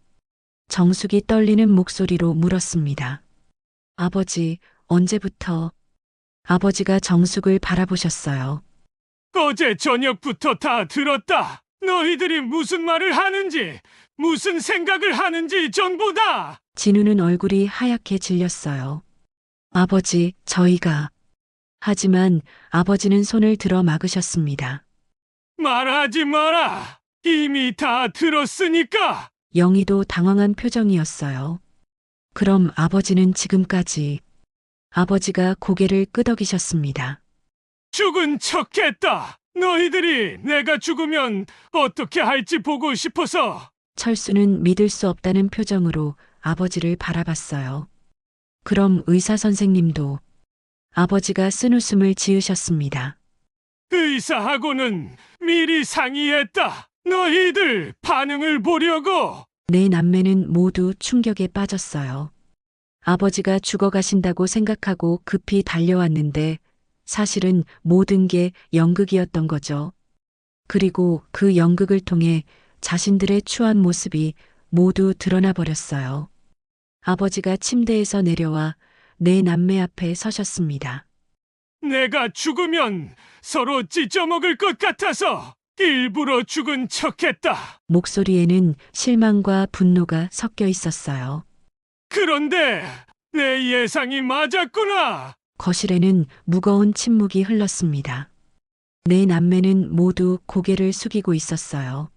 정숙이 떨리는 목소리로 물었습니다. 아버지, 언제부터? 아버지가 정숙을 바라보셨어요. 어제 저녁부터 다 들었다. 너희들이 무슨 말을 하는지, 무슨 생각을 하는지 전부 다. 진우는 얼굴이 하얗게 질렸어요. 아버지, 저희가. 하지만 아버지는 손을 들어 막으셨습니다. 말하지 마라. 이미 다 들었으니까. 영희도 당황한 표정이었어요. 그럼 아버지는 지금까지. 아버지가 고개를 끄덕이셨습니다. 죽은 척했다. 너희들이 내가 죽으면 어떻게 할지 보고 싶어서. 철수는 믿을 수 없다는 표정으로 아버지를 바라봤어요. 그럼 의사 선생님도. 아버지가 쓴웃음을 지으셨습니다. 의사하고는 미리 상의했다. 너희들 반응을 보려고. 네 남매는 모두 충격에 빠졌어요. 아버지가 죽어가신다고 생각하고 급히 달려왔는데 사실은 모든 게 연극이었던 거죠. 그리고 그 연극을 통해 자신들의 추한 모습이 모두 드러나 버렸어요. 아버지가 침대에서 내려와 네 남매 앞에 서셨습니다. 내가 죽으면 서로 찢어먹을 것 같아서 일부러 죽은 척했다. 목소리에는 실망과 분노가 섞여 있었어요. 그런데 내 예상이 맞았구나. 거실에는 무거운 침묵이 흘렀습니다. 네 남매는 모두 고개를 숙이고 있었어요.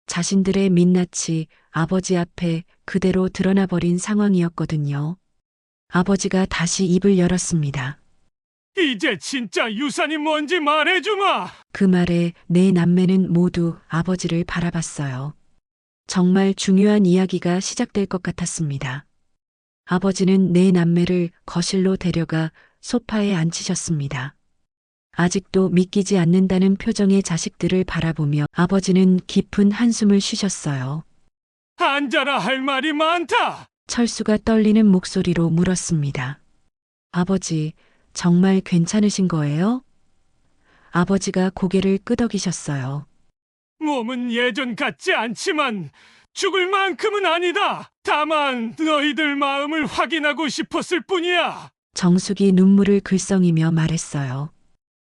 자신들의 민낯이 아버지 앞에 그대로 드러나 버린 상황이었거든요. 아버지가 다시 입을 열었습니다. 이제 진짜 유산이 뭔지 말해주마. 그 말에 네 남매는 모두 아버지를 바라봤어요. 정말 중요한 이야기가 시작될 것 같았습니다. 아버지는 네 남매를 거실로 데려가 소파에 앉히셨습니다. 아직도 믿기지 않는다는 표정의 자식들을 바라보며 아버지는 깊은 한숨을 쉬셨어요. 앉아라, 할 말이 많다. 철수가 떨리는 목소리로 물었습니다. 아버지, 정말 괜찮으신 거예요? 아버지가 고개를 끄덕이셨어요. 몸은 예전 같지 않지만 죽을 만큼은 아니다. 다만 너희들 마음을 확인하고 싶었을 뿐이야. 정숙이 눈물을 글썽이며 말했어요.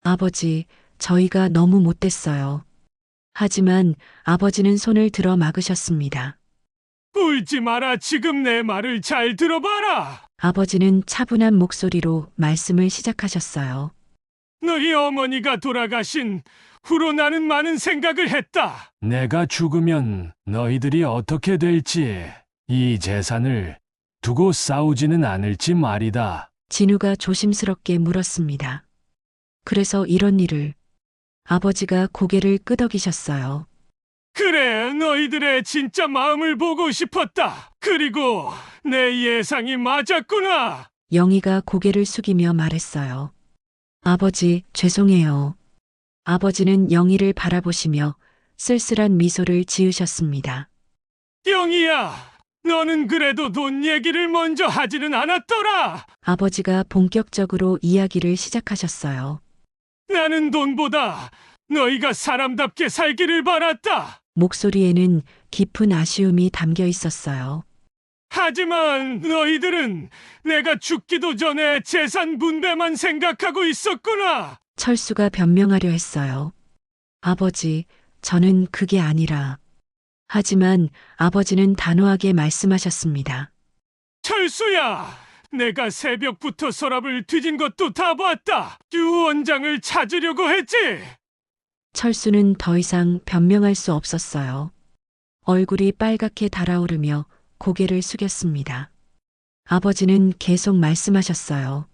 아버지, 저희가 너무 못됐어요. 하지만 아버지는 손을 들어 막으셨습니다. 울지 마라. 지금 내 말을 잘 들어봐라. 아버지는 차분한 목소리로 말씀을 시작하셨어요. 너희 어머니가 돌아가신 후로 나는 많은 생각을 했다. 내가 죽으면 너희들이 어떻게 될지, 이 재산을 두고 싸우지는 않을지 말이다. 진우가 조심스럽게 물었습니다. 그래서 이런 일을 아버지가 고개를 끄덕이셨어요. 그래, 너희들의 진짜 마음을 보고 싶었다. 그리고 내 예상이 맞았구나. 영희가 고개를 숙이며 말했어요. 아버지, 죄송해요. 아버지는 영희를 바라보시며 쓸쓸한 미소를 지으셨습니다. 영희야, 너는 그래도 돈 얘기를 먼저 하지는 않았더라. 아버지가 본격적으로 이야기를 시작하셨어요. 나는 돈보다 너희가 사람답게 살기를 바랐다. 목소리에는 깊은 아쉬움이 담겨 있었어요. 하지만 너희들은 내가 죽기도 전에 재산 분배만 생각하고 있었구나. 철수가 변명하려 했어요. 아버지, 저는 그게 아니라. 하지만 아버지는 단호하게 말씀하셨습니다. 철수야, 내가 새벽부터 서랍을 뒤진 것도 다 봤다. 유 원장을 찾으려고 했지. 철수는 더 이상 변명할 수 없었어요. 얼굴이 빨갛게 달아오르며 고개를 숙였습니다. 아버지는 계속 말씀하셨어요.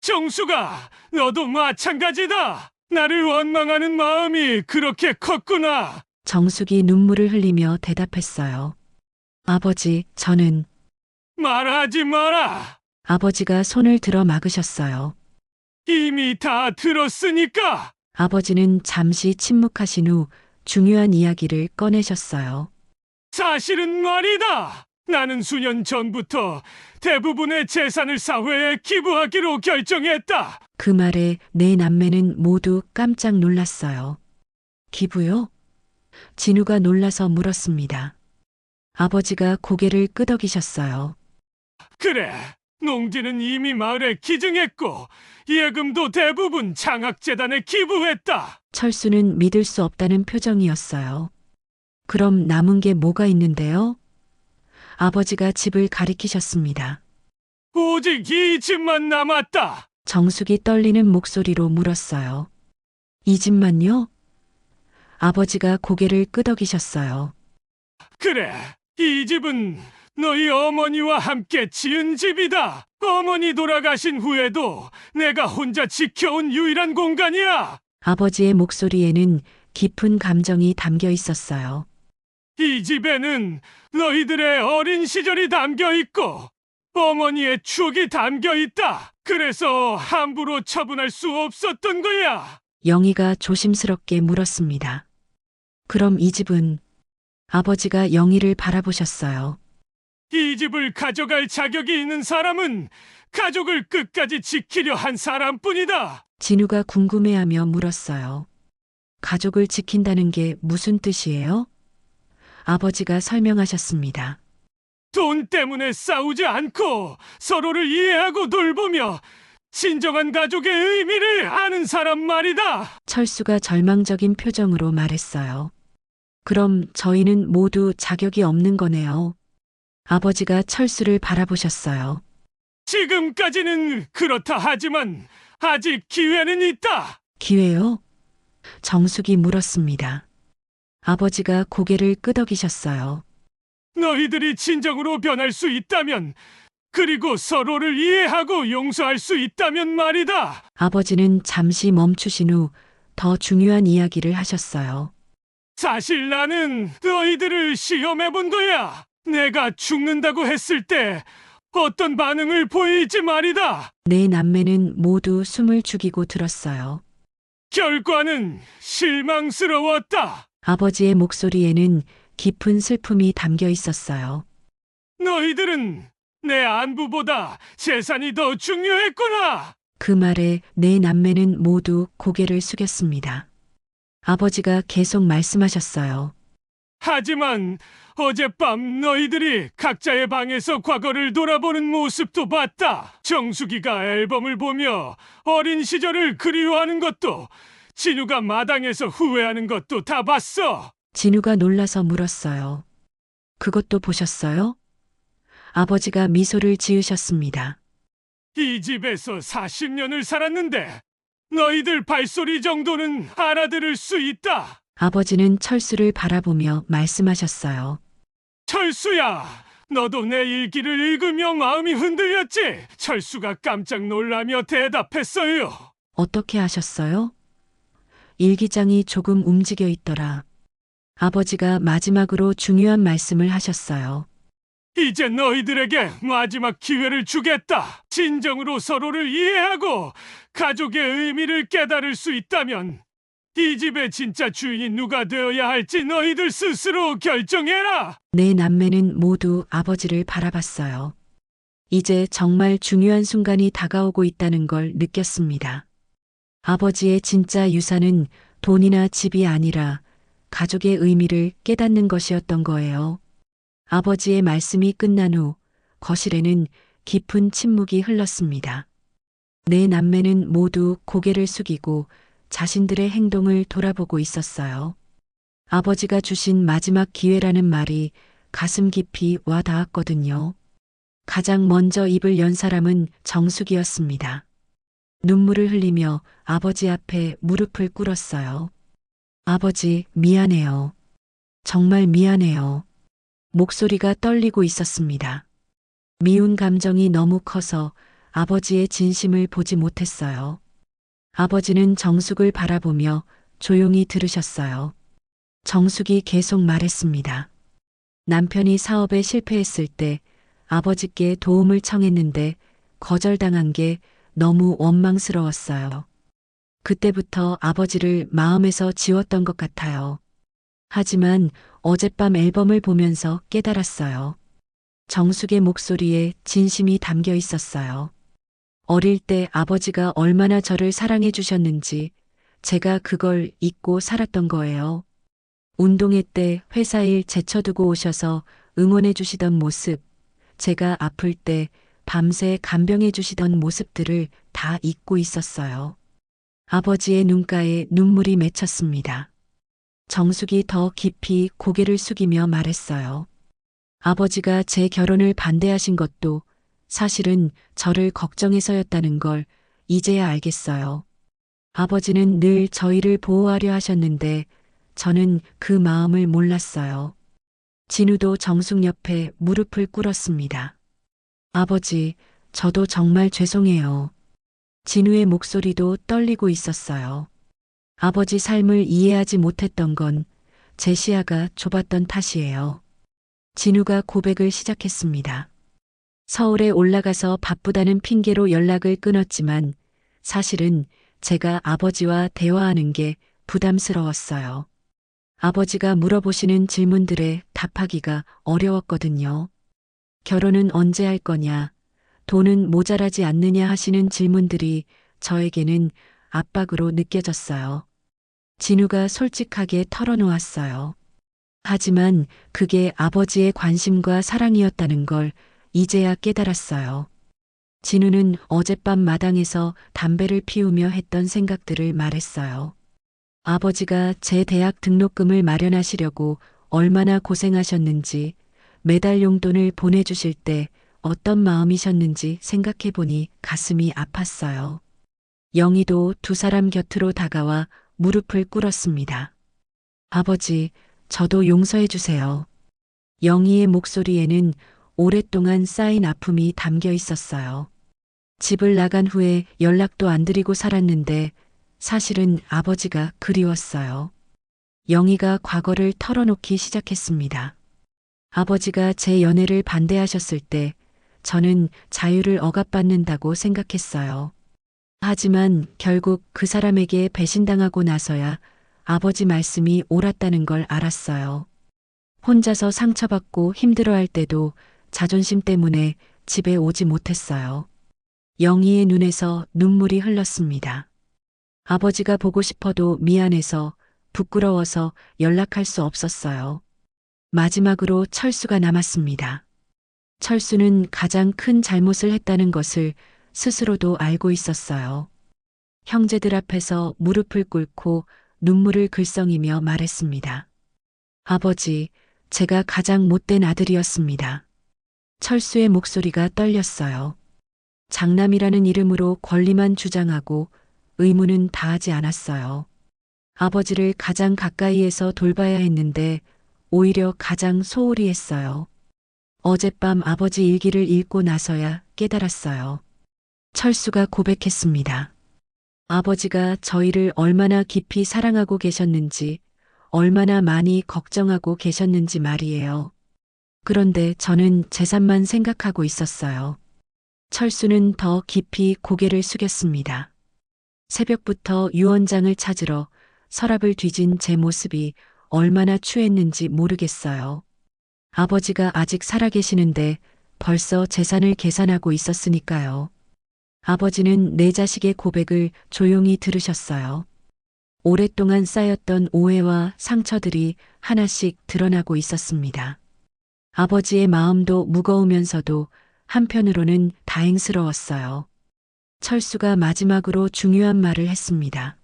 정수가, 너도 마찬가지다. 나를 원망하는 마음이 그렇게 컸구나. 정숙이 눈물을 흘리며 대답했어요. 아버지, 저는 말하지 마라. 아버지가 손을 들어 막으셨어요. 이미 다 들었으니까. 아버지는 잠시 침묵하신 후 중요한 이야기를 꺼내셨어요. 사실은 말이다. 나는 수년 전부터 대부분의 재산을 사회에 기부하기로 결정했다. 그 말에 네 남매는 모두 깜짝 놀랐어요. 기부요? 진우가 놀라서 물었습니다. 아버지가 고개를 끄덕이셨어요. 그래, 농지는 이미 마을에 기증했고 예금도 대부분 장학재단에 기부했다. 철수는 믿을 수 없다는 표정이었어요. 그럼 남은 게 뭐가 있는데요? 아버지가 집을 가리키셨습니다. 오직 이 집만 남았다. 정숙이 떨리는 목소리로 물었어요. 이 집만요? 아버지가 고개를 끄덕이셨어요. 그래, 이 집은 너희 어머니와 함께 지은 집이다. 어머니 돌아가신 후에도 내가 혼자 지켜온 유일한 공간이야. 아버지의 목소리에는 깊은 감정이 담겨 있었어요. 이 집에는 너희들의 어린 시절이 담겨 있고 어머니의 추억이 담겨 있다. 그래서 함부로 처분할 수 없었던 거야. 영희가 조심스럽게 물었습니다. 그럼 이 집은? 아버지가 영희를 바라보셨어요. 이 집을 가져갈 자격이 있는 사람은 가족을 끝까지 지키려 한 사람뿐이다. 진우가 궁금해하며 물었어요. 가족을 지킨다는 게 무슨 뜻이에요? 아버지가 설명하셨습니다. 돈 때문에 싸우지 않고 서로를 이해하고 돌보며 진정한 가족의 의미를 아는 사람 말이다. 철수가 절망적인 표정으로 말했어요. 그럼 저희는 모두 자격이 없는 거네요. 아버지가 철수를 바라보셨어요. 지금까지는 그렇다 하지만 아직 기회는 있다. 기회요? 정숙이 물었습니다. 아버지가 고개를 끄덕이셨어요. 너희들이 진정으로 변할 수 있다면, 그리고 서로를 이해하고 용서할 수 있다면 말이다. 아버지는 잠시 멈추신 후 더 중요한 이야기를 하셨어요. 사실 나는 너희들을 시험해 본 거야. 내가 죽는다고 했을 때 어떤 반응을 보일지 말이다. 네 남매는 모두 숨을 죽이고 들었어요. 결과는 실망스러웠다. 아버지의 목소리에는 깊은 슬픔이 담겨 있었어요. 너희들은 내 안부보다 재산이 더 중요했구나. 그 말에 네 남매는 모두 고개를 숙였습니다. 아버지가 계속 말씀하셨어요. 하지만 어젯밤 너희들이 각자의 방에서 과거를 돌아보는 모습도 봤다. 정숙이가 앨범을 보며 어린 시절을 그리워하는 것도, 진우가 마당에서 후회하는 것도 다 봤어. 진우가 놀라서 물었어요. 그것도 보셨어요? 아버지가 미소를 지으셨습니다. 이 집에서 40년을 살았는데 너희들 발소리 정도는 알아들을 수 있다. 아버지는 철수를 바라보며 말씀하셨어요. 철수야, 너도 내 일기를 읽으며 마음이 흔들렸지? 철수가 깜짝 놀라며 대답했어요. 어떻게 하셨어요? 일기장이 조금 움직여 있더라. 아버지가 마지막으로 중요한 말씀을 하셨어요. 이제 너희들에게 마지막 기회를 주겠다. 진정으로 서로를 이해하고 가족의 의미를 깨달을 수 있다면 이 집의 진짜 주인이 누가 되어야 할지 너희들 스스로 결정해라. 네 남매는 모두 아버지를 바라봤어요. 이제 정말 중요한 순간이 다가오고 있다는 걸 느꼈습니다. 아버지의 진짜 유산은 돈이나 집이 아니라 가족의 의미를 깨닫는 것이었던 거예요. 아버지의 말씀이 끝난 후 거실에는 깊은 침묵이 흘렀습니다. 네 남매는 모두 고개를 숙이고 자신들의 행동을 돌아보고 있었어요. 아버지가 주신 마지막 기회라는 말이 가슴 깊이 와 닿았거든요. 가장 먼저 입을 연 사람은 정숙이었습니다. 눈물을 흘리며 아버지 앞에 무릎을 꿇었어요. 아버지, 미안해요. 정말 미안해요. 목소리가 떨리고 있었습니다. 미운 감정이 너무 커서 아버지의 진심을 보지 못했어요. 아버지는 정숙을 바라보며 조용히 들으셨어요. 정숙이 계속 말했습니다. 남편이 사업에 실패했을 때 아버지께 도움을 청했는데 거절당한 게 너무 원망스러웠어요. 그때부터 아버지를 마음에서 지웠던 것 같아요. 하지만 어젯밤 앨범을 보면서 깨달았어요. 정숙의 목소리에 진심이 담겨 있었어요. 어릴 때 아버지가 얼마나 저를 사랑해 주셨는지 제가 그걸 잊고 살았던 거예요. 운동회 때 회사 일 제쳐두고 오셔서 응원해 주시던 모습, 제가 아플 때 밤새 간병해 주시던 모습들을 다 잊고 있었어요. 아버지의 눈가에 눈물이 맺혔습니다. 정숙이 더 깊이 고개를 숙이며 말했어요. 아버지가 제 결혼을 반대하신 것도 사실은 저를 걱정해서였다는 걸 이제야 알겠어요. 아버지는 늘 저희를 보호하려 하셨는데 저는 그 마음을 몰랐어요. 진우도 정숙 옆에 무릎을 꿇었습니다. 아버지, 저도 정말 죄송해요. 진우의 목소리도 떨리고 있었어요. 아버지 삶을 이해하지 못했던 건 제 시야가 좁았던 탓이에요. 진우가 고백을 시작했습니다. 서울에 올라가서 바쁘다는 핑계로 연락을 끊었지만 사실은 제가 아버지와 대화하는 게 부담스러웠어요. 아버지가 물어보시는 질문들에 답하기가 어려웠거든요. 결혼은 언제 할 거냐? 돈은 모자라지 않느냐 하시는 질문들이 저에게는 압박으로 느껴졌어요. 진우가 솔직하게 털어놓았어요. 하지만 그게 아버지의 관심과 사랑이었다는 걸 이제야 깨달았어요. 진우는 어젯밤 마당에서 담배를 피우며 했던 생각들을 말했어요. 아버지가 제 대학 등록금을 마련하시려고 얼마나 고생하셨는지, 매달 용돈을 보내주실 때 어떤 마음이셨는지 생각해보니 가슴이 아팠어요. 영희도 두 사람 곁으로 다가와 무릎을 꿇었습니다. 아버지, 저도 용서해 주세요. 영희의 목소리에는 오랫동안 쌓인 아픔이 담겨 있었어요. 집을 나간 후에 연락도 안 드리고 살았는데 사실은 아버지가 그리웠어요. 영희가 과거를 털어놓기 시작했습니다. 아버지가 제 연애를 반대하셨을 때 저는 자유를 억압받는다고 생각했어요. 하지만 결국 그 사람에게 배신당하고 나서야 아버지 말씀이 옳았다는 걸 알았어요. 혼자서 상처받고 힘들어할 때도 자존심 때문에 집에 오지 못했어요. 영희의 눈에서 눈물이 흘렀습니다. 아버지가 보고 싶어도 미안해서 부끄러워서 연락할 수 없었어요. 마지막으로 철수가 남았습니다. 철수는 가장 큰 잘못을 했다는 것을 스스로도 알고 있었어요. 형제들 앞에서 무릎을 꿇고 눈물을 글썽이며 말했습니다. 아버지, 제가 가장 못된 아들이었습니다. 철수의 목소리가 떨렸어요. 장남이라는 이름으로 권리만 주장하고 의무는 다하지 않았어요. 아버지를 가장 가까이에서 돌봐야 했는데 오히려 가장 소홀히 했어요. 어젯밤 아버지 일기를 읽고 나서야 깨달았어요. 철수가 고백했습니다. 아버지가 저희를 얼마나 깊이 사랑하고 계셨는지, 얼마나 많이 걱정하고 계셨는지 말이에요. 그런데 저는 재산만 생각하고 있었어요. 철수는 더 깊이 고개를 숙였습니다. 새벽부터 유언장을 찾으러 서랍을 뒤진 제 모습이 얼마나 추했는지 모르겠어요. 아버지가 아직 살아계시는데 벌써 재산을 계산하고 있었으니까요. 아버지는 내 자식의 고백을 조용히 들으셨어요. 오랫동안 쌓였던 오해와 상처들이 하나씩 드러나고 있었습니다. 아버지의 마음도 무거우면서도 한편으로는 다행스러웠어요. 철수가 마지막으로 중요한 말을 했습니다.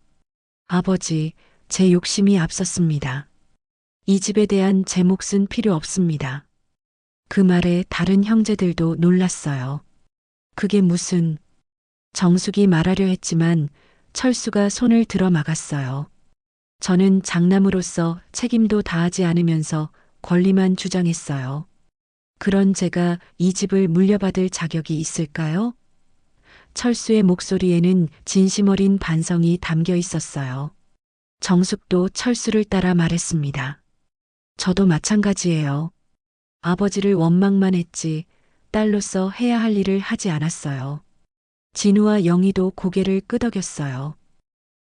아버지, 제 욕심이 앞섰습니다. 이 집에 대한 제 몫은 필요 없습니다. 그 말에 다른 형제들도 놀랐어요. 그게 무슨... 정숙이 말하려 했지만 철수가 손을 들어 막았어요. 저는 장남으로서 책임도 다하지 않으면서 권리만 주장했어요. 그런 제가 이 집을 물려받을 자격이 있을까요? 철수의 목소리에는 진심 어린 반성이 담겨 있었어요. 정숙도 철수를 따라 말했습니다. 저도 마찬가지예요. 아버지를 원망만 했지 딸로서 해야 할 일을 하지 않았어요. 진우와 영희도 고개를 끄덕였어요.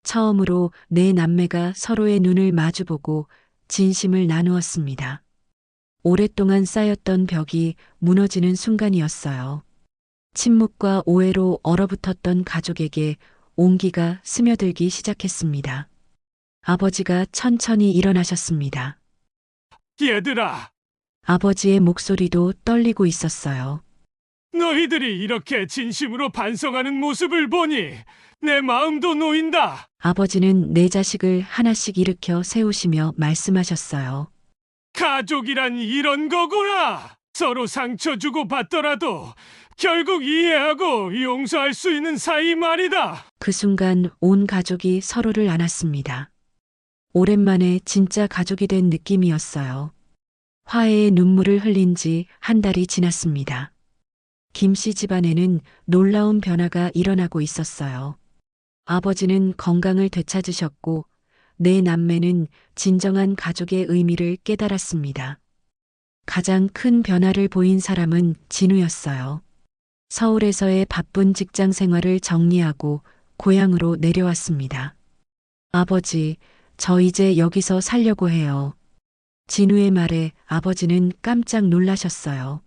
처음으로 네 남매가 서로의 눈을 마주보고 진심을 나누었습니다. 오랫동안 쌓였던 벽이 무너지는 순간이었어요. 침묵과 오해로 얼어붙었던 가족에게 온기가 스며들기 시작했습니다. 아버지가 천천히 일어나셨습니다. 얘들아, 아버지의 목소리도 떨리고 있었어요. 너희들이 이렇게 진심으로 반성하는 모습을 보니 내 마음도 놓인다. 아버지는 네 자식을 하나씩 일으켜 세우시며 말씀하셨어요. 가족이란 이런 거구나. 서로 상처 주고 받더라도 결국 이해하고 용서할 수 있는 사이 말이다. 그 순간 온 가족이 서로를 안았습니다. 오랜만에 진짜 가족이 된 느낌이었어요. 화해의 눈물을 흘린 지 한 달이 지났습니다. 김 씨 집안에는 놀라운 변화가 일어나고 있었어요. 아버지는 건강을 되찾으셨고 네 남매는 진정한 가족의 의미를 깨달았습니다. 가장 큰 변화를 보인 사람은 진우였어요. 서울에서의 바쁜 직장 생활을 정리하고 고향으로 내려왔습니다. 아버지, 저 이제 여기서 살려고 해요. 진우의 말에 아버지는 깜짝 놀라셨어요.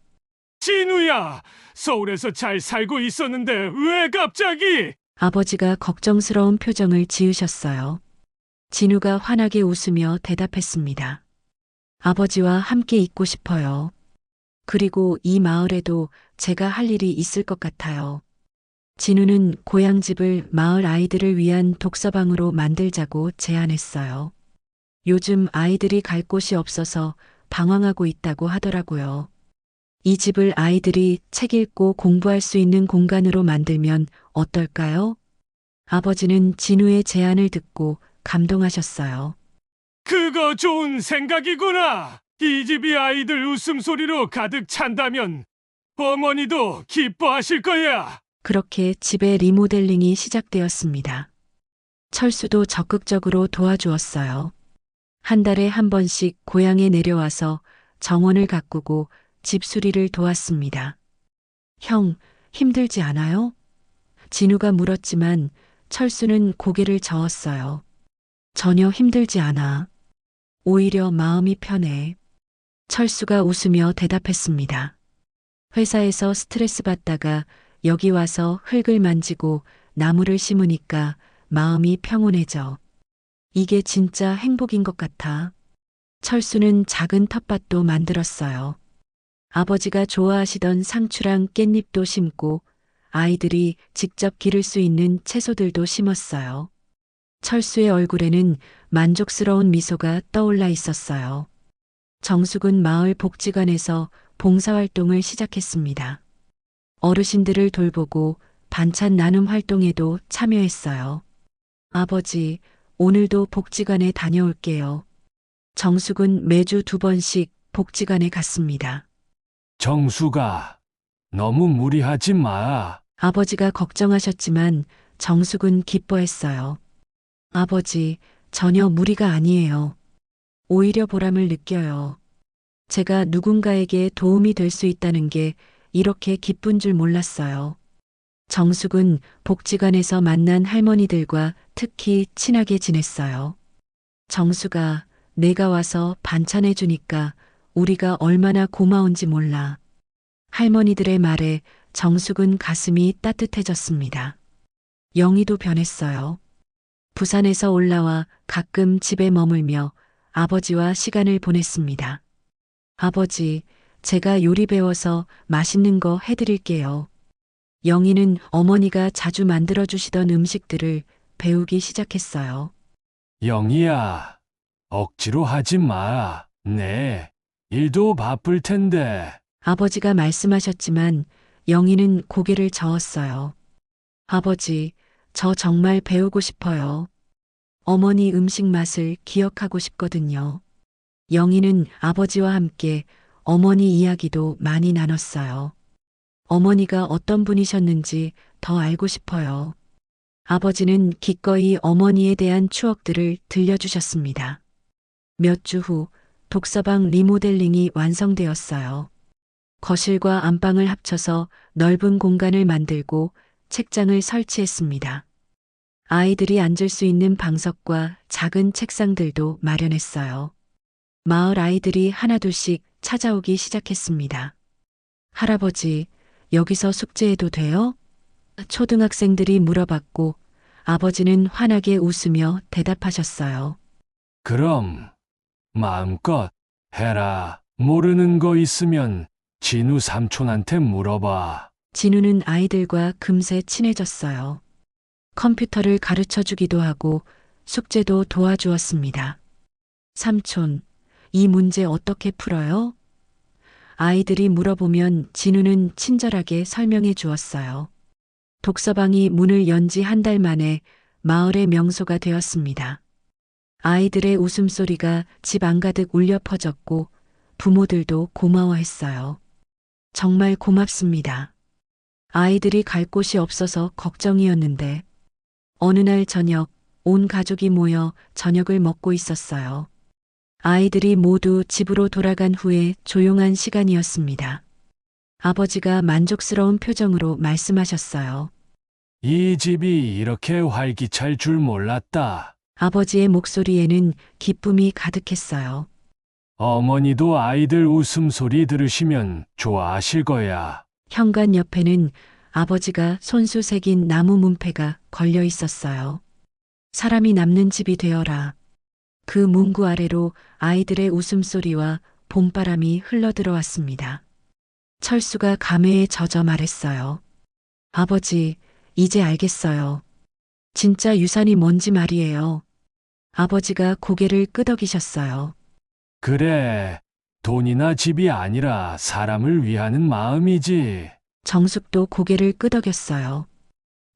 진우야, 서울에서 잘 살고 있었는데 왜 갑자기? 아버지가 걱정스러운 표정을 지으셨어요. 진우가 환하게 웃으며 대답했습니다. 아버지와 함께 있고 싶어요. 그리고 이 마을에도 제가 할 일이 있을 것 같아요. 진우는 고향집을 마을 아이들을 위한 독서방으로 만들자고 제안했어요. 요즘 아이들이 갈 곳이 없어서 방황하고 있다고 하더라고요. 이 집을 아이들이 책 읽고 공부할 수 있는 공간으로 만들면 어떨까요? 아버지는 진우의 제안을 듣고 감동하셨어요. 그거 좋은 생각이구나. 이 집이 아이들 웃음소리로 가득 찬다면 어머니도 기뻐하실 거야. 그렇게 집의 리모델링이 시작되었습니다. 철수도 적극적으로 도와주었어요. 한 달에 한 번씩 고향에 내려와서 정원을 가꾸고 집 수리를 도왔습니다. 형, 힘들지 않아요? 진우가 물었지만 철수는 고개를 저었어요. 전혀 힘들지 않아. 오히려 마음이 편해. 철수가 웃으며 대답했습니다. 회사에서 스트레스 받다가 여기 와서 흙을 만지고 나무를 심으니까 마음이 평온해져. 이게 진짜 행복인 것 같아. 철수는 작은 텃밭도 만들었어요. 아버지가 좋아하시던 상추랑 깻잎도 심고 아이들이 직접 기를 수 있는 채소들도 심었어요. 철수의 얼굴에는 만족스러운 미소가 떠올라 있었어요. 정숙은 마을 복지관에서 봉사활동을 시작했습니다. 어르신들을 돌보고 반찬 나눔 활동에도 참여했어요. 아버지, 오늘도 복지관에 다녀올게요. 정숙은 매주 2번씩 복지관에 갔습니다. 정수가 너무 무리하지 마. 아버지가 걱정하셨지만 정숙은 기뻐했어요. 아버지, 전혀 무리가 아니에요. 오히려 보람을 느껴요. 제가 누군가에게 도움이 될 수 있다는 게 이렇게 기쁜 줄 몰랐어요. 정숙은 복지관에서 만난 할머니들과 특히 친하게 지냈어요. 정수가 내가 와서 반찬해 주니까 우리가 얼마나 고마운지 몰라. 할머니들의 말에 정숙은 가슴이 따뜻해졌습니다. 영희도 변했어요. 부산에서 올라와 가끔 집에 머물며 아버지와 시간을 보냈습니다. 아버지, 제가 요리 배워서 맛있는 거 해드릴게요. 영희는 어머니가 자주 만들어주시던 음식들을 배우기 시작했어요. 영희야, 억지로 하지 마. 네, 일도 바쁠 텐데. 아버지가 말씀하셨지만 영희는 고개를 저었어요. 아버지, 저 정말 배우고 싶어요. 어머니 음식 맛을 기억하고 싶거든요. 영희는 아버지와 함께 어머니 이야기도 많이 나눴어요. 어머니가 어떤 분이셨는지 더 알고 싶어요. 아버지는 기꺼이 어머니에 대한 추억들을 들려주셨습니다. 몇 주 후 독서방 리모델링이 완성되었어요. 거실과 안방을 합쳐서 넓은 공간을 만들고 책장을 설치했습니다. 아이들이 앉을 수 있는 방석과 작은 책상들도 마련했어요. 마을 아이들이 하나둘씩 찾아오기 시작했습니다. 할아버지, 여기서 숙제해도 돼요? 초등학생들이 물어봤고 아버지는 환하게 웃으며 대답하셨어요. 그럼 마음껏 해라. 모르는 거 있으면 진우 삼촌한테 물어봐. 진우는 아이들과 금세 친해졌어요. 컴퓨터를 가르쳐 주기도 하고 숙제도 도와주었습니다. 삼촌, 이 문제 어떻게 풀어요? 아이들이 물어보면 진우는 친절하게 설명해 주었어요. 독서방이 문을 연 지 한 달 만에 마을의 명소가 되었습니다. 아이들의 웃음소리가 집 안가득 울려 퍼졌고 부모들도 고마워했어요. 정말 고맙습니다. 아이들이 갈 곳이 없어서 걱정이었는데 어느 날 저녁 온 가족이 모여 저녁을 먹고 있었어요. 아이들이 모두 집으로 돌아간 후에 조용한 시간이었습니다. 아버지가 만족스러운 표정으로 말씀하셨어요. 이 집이 이렇게 활기찰 줄 몰랐다. 아버지의 목소리에는 기쁨이 가득했어요. 어머니도 아이들 웃음소리 들으시면 좋아하실 거야. 현관 옆에는 아버지가 손수 새긴 나무 문패가 걸려 있었어요. 사람이 남는 집이 되어라. 그 문구 아래로 아이들의 웃음소리와 봄바람이 흘러들어왔습니다. 철수가 감회에 젖어 말했어요. 아버지, 이제 알겠어요. 진짜 유산이 뭔지 말이에요. 아버지가 고개를 끄덕이셨어요. 그래, 돈이나 집이 아니라 사람을 위하는 마음이지. 정숙도 고개를 끄덕였어요.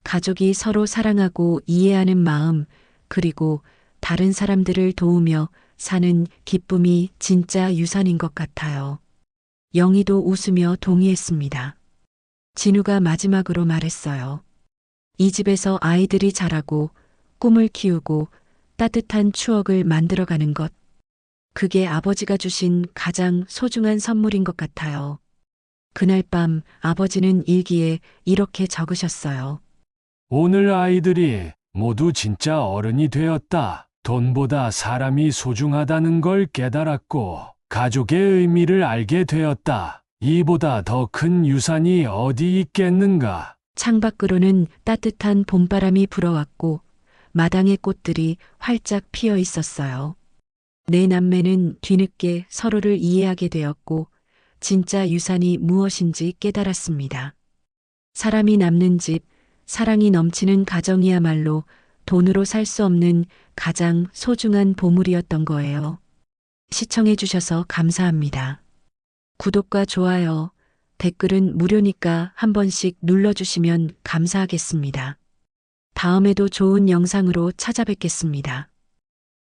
가족이 서로 사랑하고 이해하는 마음, 그리고 다른 사람들을 도우며 사는 기쁨이 진짜 유산인 것 같아요. 영희도 웃으며 동의했습니다. 진우가 마지막으로 말했어요. 이 집에서 아이들이 자라고 꿈을 키우고 따뜻한 추억을 만들어가는 것. 그게 아버지가 주신 가장 소중한 선물인 것 같아요. 그날 밤 아버지는 일기에 이렇게 적으셨어요. 오늘 아이들이 모두 진짜 어른이 되었다. 돈보다 사람이 소중하다는 걸 깨달았고, 가족의 의미를 알게 되었다. 이보다 더 큰 유산이 어디 있겠는가? 창밖으로는 따뜻한 봄바람이 불어왔고 마당의 꽃들이 활짝 피어 있었어요. 네 남매는 뒤늦게 서로를 이해하게 되었고 진짜 유산이 무엇인지 깨달았습니다. 사람이 남는 집, 사랑이 넘치는 가정이야말로 돈으로 살 수 없는 가장 소중한 보물이었던 거예요. 시청해 주셔서 감사합니다. 구독과 좋아요, 댓글은 무료니까 한 번씩 눌러주시면 감사하겠습니다. 다음에도 좋은 영상으로 찾아뵙겠습니다.